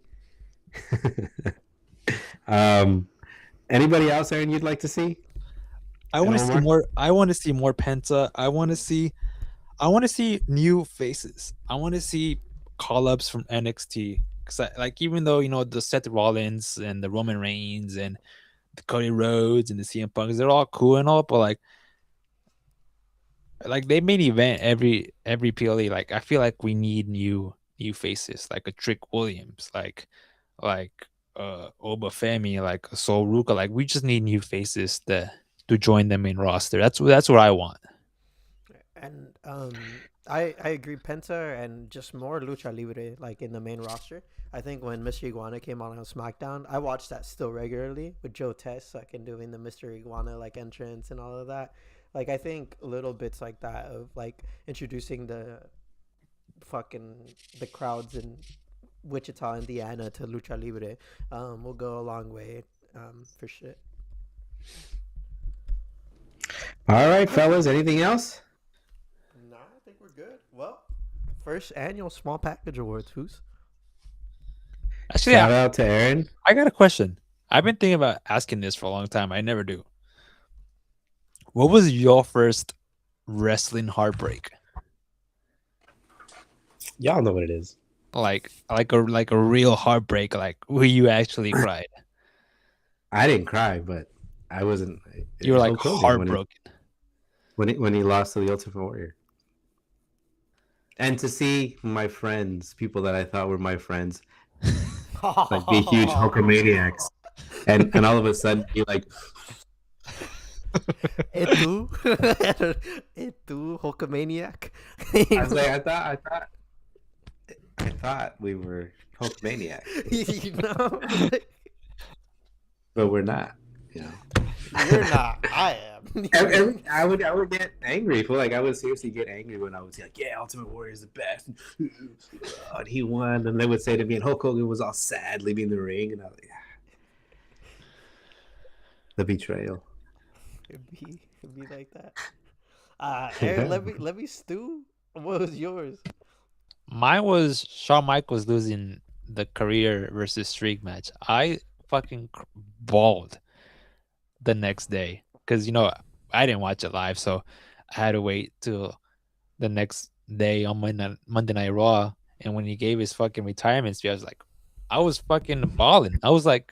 Anybody else, Aaron, you'd like to see? I want to see more. I want to see more Penta. I want to see new faces. I want to see call ups from NXT. Cause like even though the Seth Rollins and the Roman Reigns and the Cody Rhodes and the CM Punks, they're all cool and all, but like they main event every PLE. Like I feel like we need new faces, like a Trick Williams, like Oba Femi, like a Sol Ruka. Like we just need new faces to join the main roster. That's what I want. and I agree. Penta and just more lucha libre like in the main roster. I think when Mr. Iguana came on SmackDown, I watched that still regularly with Joe Tess, like and doing the Mr. Iguana like entrance and all of that. Like I think little bits like that of like introducing the crowds in Wichita, Indiana to lucha libre will go a long way for shit. All right, fellas. Anything else? No, I think we're good. Well, first annual small package awards. Who's? Actually, Shout out to Aaron. I got a question. I've been thinking about asking this for a long time. I never do. What was your first wrestling heartbreak? Y'all know what it is. Like a real heartbreak, like where you actually cried. I didn't cry, but I wasn't. You were like heartbroken when he lost to the Ultimate Warrior, and to see my friends, people that I thought were my friends, like be huge Hulkamaniacs, and all of a sudden be like, Etu Hulkamaniac. I was like, I thought we were Hulkamaniacs, but we're not. You're not. I am. I would get angry. I would seriously get angry when I would say, like, yeah, Ultimate Warrior is the best. And he won. And they would say to me, and Hulk Hogan was all sad leaving the ring. And I was like, yeah. The betrayal. It'd be like that. Aaron, let me stew. What was yours? Mine was Shawn Michaels losing the career versus streak match. I fucking bawled the next day because I didn't watch it live, so I had to wait till the next day on Monday Night Raw. And when he gave his fucking retirement speech, I was fucking bawling. I was like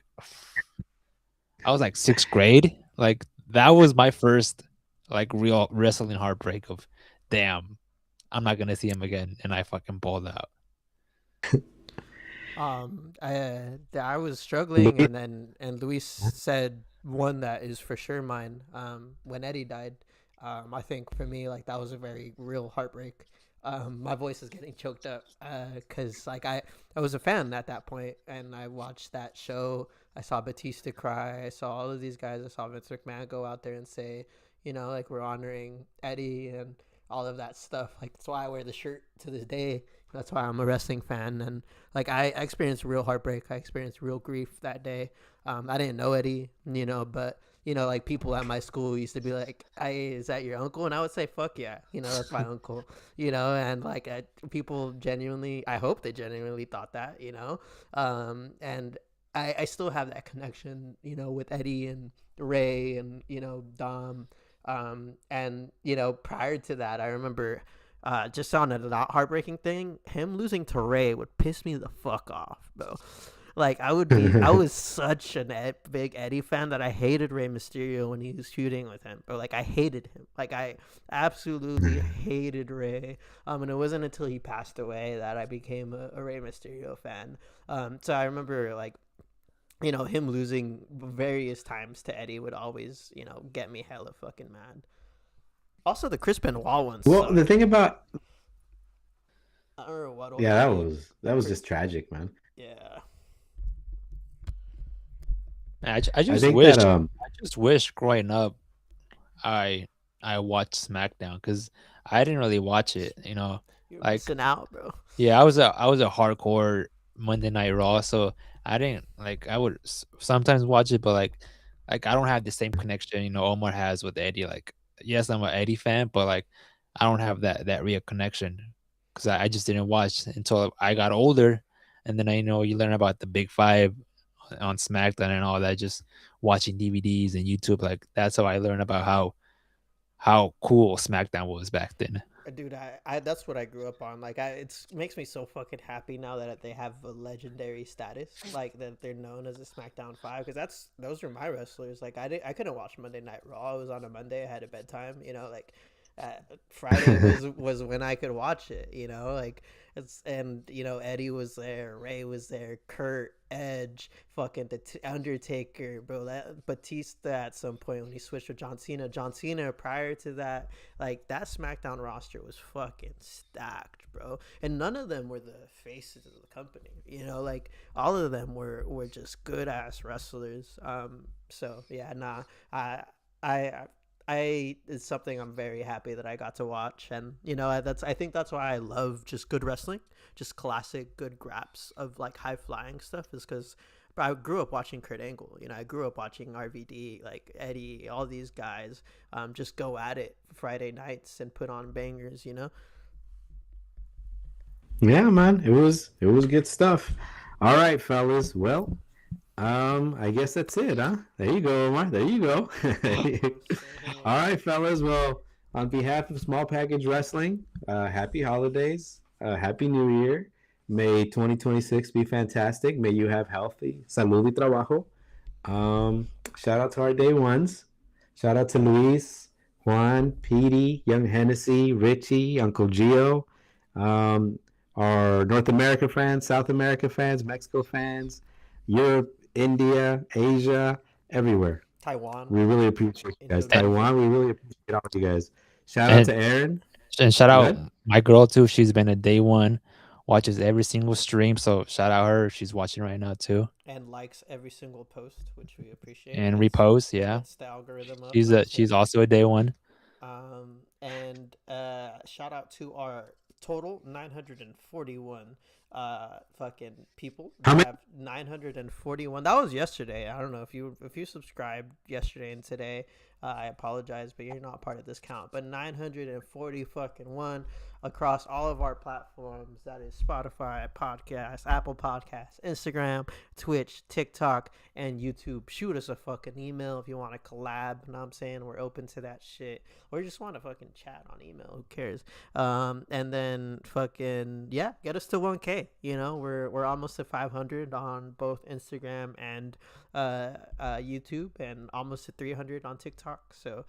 sixth grade. Like that was my first like real wrestling heartbreak of damn, I'm not gonna see him again, and I fucking bawled out. I was struggling, and Luis said one that is for sure mine. When Eddie died, I think for me like that was a very real heartbreak. My voice is getting choked up because like I was a fan at that point, and I watched that show. I saw Batista cry. I saw all of these guys. I saw Vince McMahon go out there and say, like we're honoring Eddie and all of that stuff. Like that's why I wear the shirt to this day. That's why I'm a wrestling fan. And like I experienced real heartbreak. I experienced real grief that day. I didn't know Eddie, but like people at my school used to be like, "Hey, is that your uncle?" And I would say, "Fuck yeah, that's my uncle." And like people genuinely, I hope they genuinely thought that, and I still have that connection, with Eddie and Ray and Dom, and prior to that, I remember. Just on a not heartbreaking thing, him losing to Ray would piss me the fuck off, bro. Like I was such a big Eddie fan that I hated Rey Mysterio when he was feuding with him, or like I hated him. Like I absolutely hated Rey. And it wasn't until he passed away that I became a Rey Mysterio fan. So I remember like, you know, him losing various times to Eddie would always, you know, get me hella fucking mad. Also, the Chris Benoit one. Well, the thing about I don't know what. yeah, that was just tragic, man. Yeah. I I just think wish that I just wish growing up I watched SmackDown because I didn't really watch it. You know, You're like missing out, bro. yeah, I was a hardcore Monday Night Raw, so I didn't like. I would sometimes watch it, but like I don't have the same connection, you know, Omar has with Eddie. Like, yes, I'm an Eddie fan, but like I don't have that real connection because I just didn't watch until I got older, and then I know you learn about the Big Five on SmackDown and all that. Just watching DVDs and YouTube, like that's how I learned about how cool SmackDown was back then. Dude, I that's what I grew up on. Like, it makes me so fucking happy now that they have a legendary status, like that they're known as a SmackDown 5, because those are my wrestlers. Like, I couldn't watch Monday Night Raw. It was on a Monday. I had a bedtime. You know, like Friday was when I could watch it. You know, like and you know Eddie was there, Ray was there, Kurt, Edge, fucking the Undertaker, bro. That Batista at some point when he switched with John Cena. John Cena prior to that, like that SmackDown roster was fucking stacked, bro. And none of them were the faces of the company. You know, like all of them were just good ass wrestlers. So yeah, nah, I it's something I'm very happy that I got to watch, and you know I think that's why I love just good wrestling, just classic good graps of like high flying stuff, is because I grew up watching Kurt Angle. You know, I grew up watching RVD, like Eddie, all these guys, just go at it Friday nights and put on bangers. You know. Yeah, man, it was good stuff. All right, fellas. Well, I guess that's it, huh? There you go, Omar. There you go. All right, fellas. Well, on behalf of Small Package Wrestling, happy holidays, happy New Year. May 2026 be fantastic. May you have healthy salud y trabajo. Shout out to our day ones. Shout out to Luis, Juan, Petey, Young Hennessy, Richie, Uncle Gio, our North America fans, South America fans, Mexico fans, Europe, India, Asia, everywhere. Taiwan. We really appreciate you guys. Indonesia. Taiwan, we really appreciate all of you guys. Shout out to Aaron. And shout out Good. my girl too. She's been a day one, watches every single stream. So shout out her. She's watching right now too. And likes every single post, which we appreciate. And repost, yeah. Gets the algorithm up. She's also a day one. And shout out to our total 941 fucking people. How many? Have 941. That was yesterday. I don't know if you subscribed yesterday and today. I apologize, but you're not part of this count. But 940 fucking one across all of our platforms. That is Spotify, Podcast, Apple Podcasts, Instagram, Twitch, TikTok, and YouTube. Shoot us a fucking email if you want to collab. You know what I'm saying? We're open to that shit. Or you just want to fucking chat on email. Who cares? And then fucking, yeah, get us to 1K. You know, we're almost at 500 on both Instagram and YouTube, and almost at 300 on TikTok. So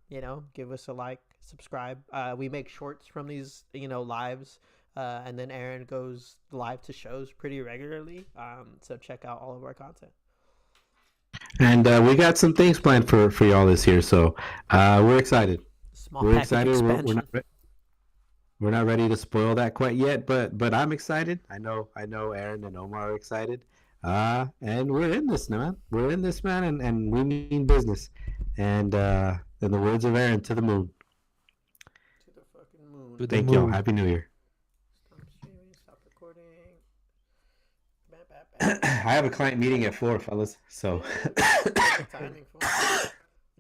you know, give us a like, subscribe. We make shorts from these, you know, lives, and then Aaron goes live to shows pretty regularly, so check out all of our content. And we got some things planned for y'all this year, so we're excited. We're excited. We're not ready to spoil that quite yet, but I'm excited. I know Aaron and Omar are excited. And we're in this, man. We're in this, man, and we mean business. And in the words of Aaron, to the moon. To the fucking moon. Thank y'all. Happy New Year. Stop streaming. Stop recording. I have a client meeting at 4, fellas. So. Timing for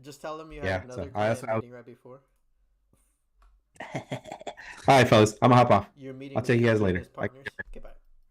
just tell them you have another client meeting right before. All right, fellas. I'm gonna hop off. You're meeting. I'll take you guys later.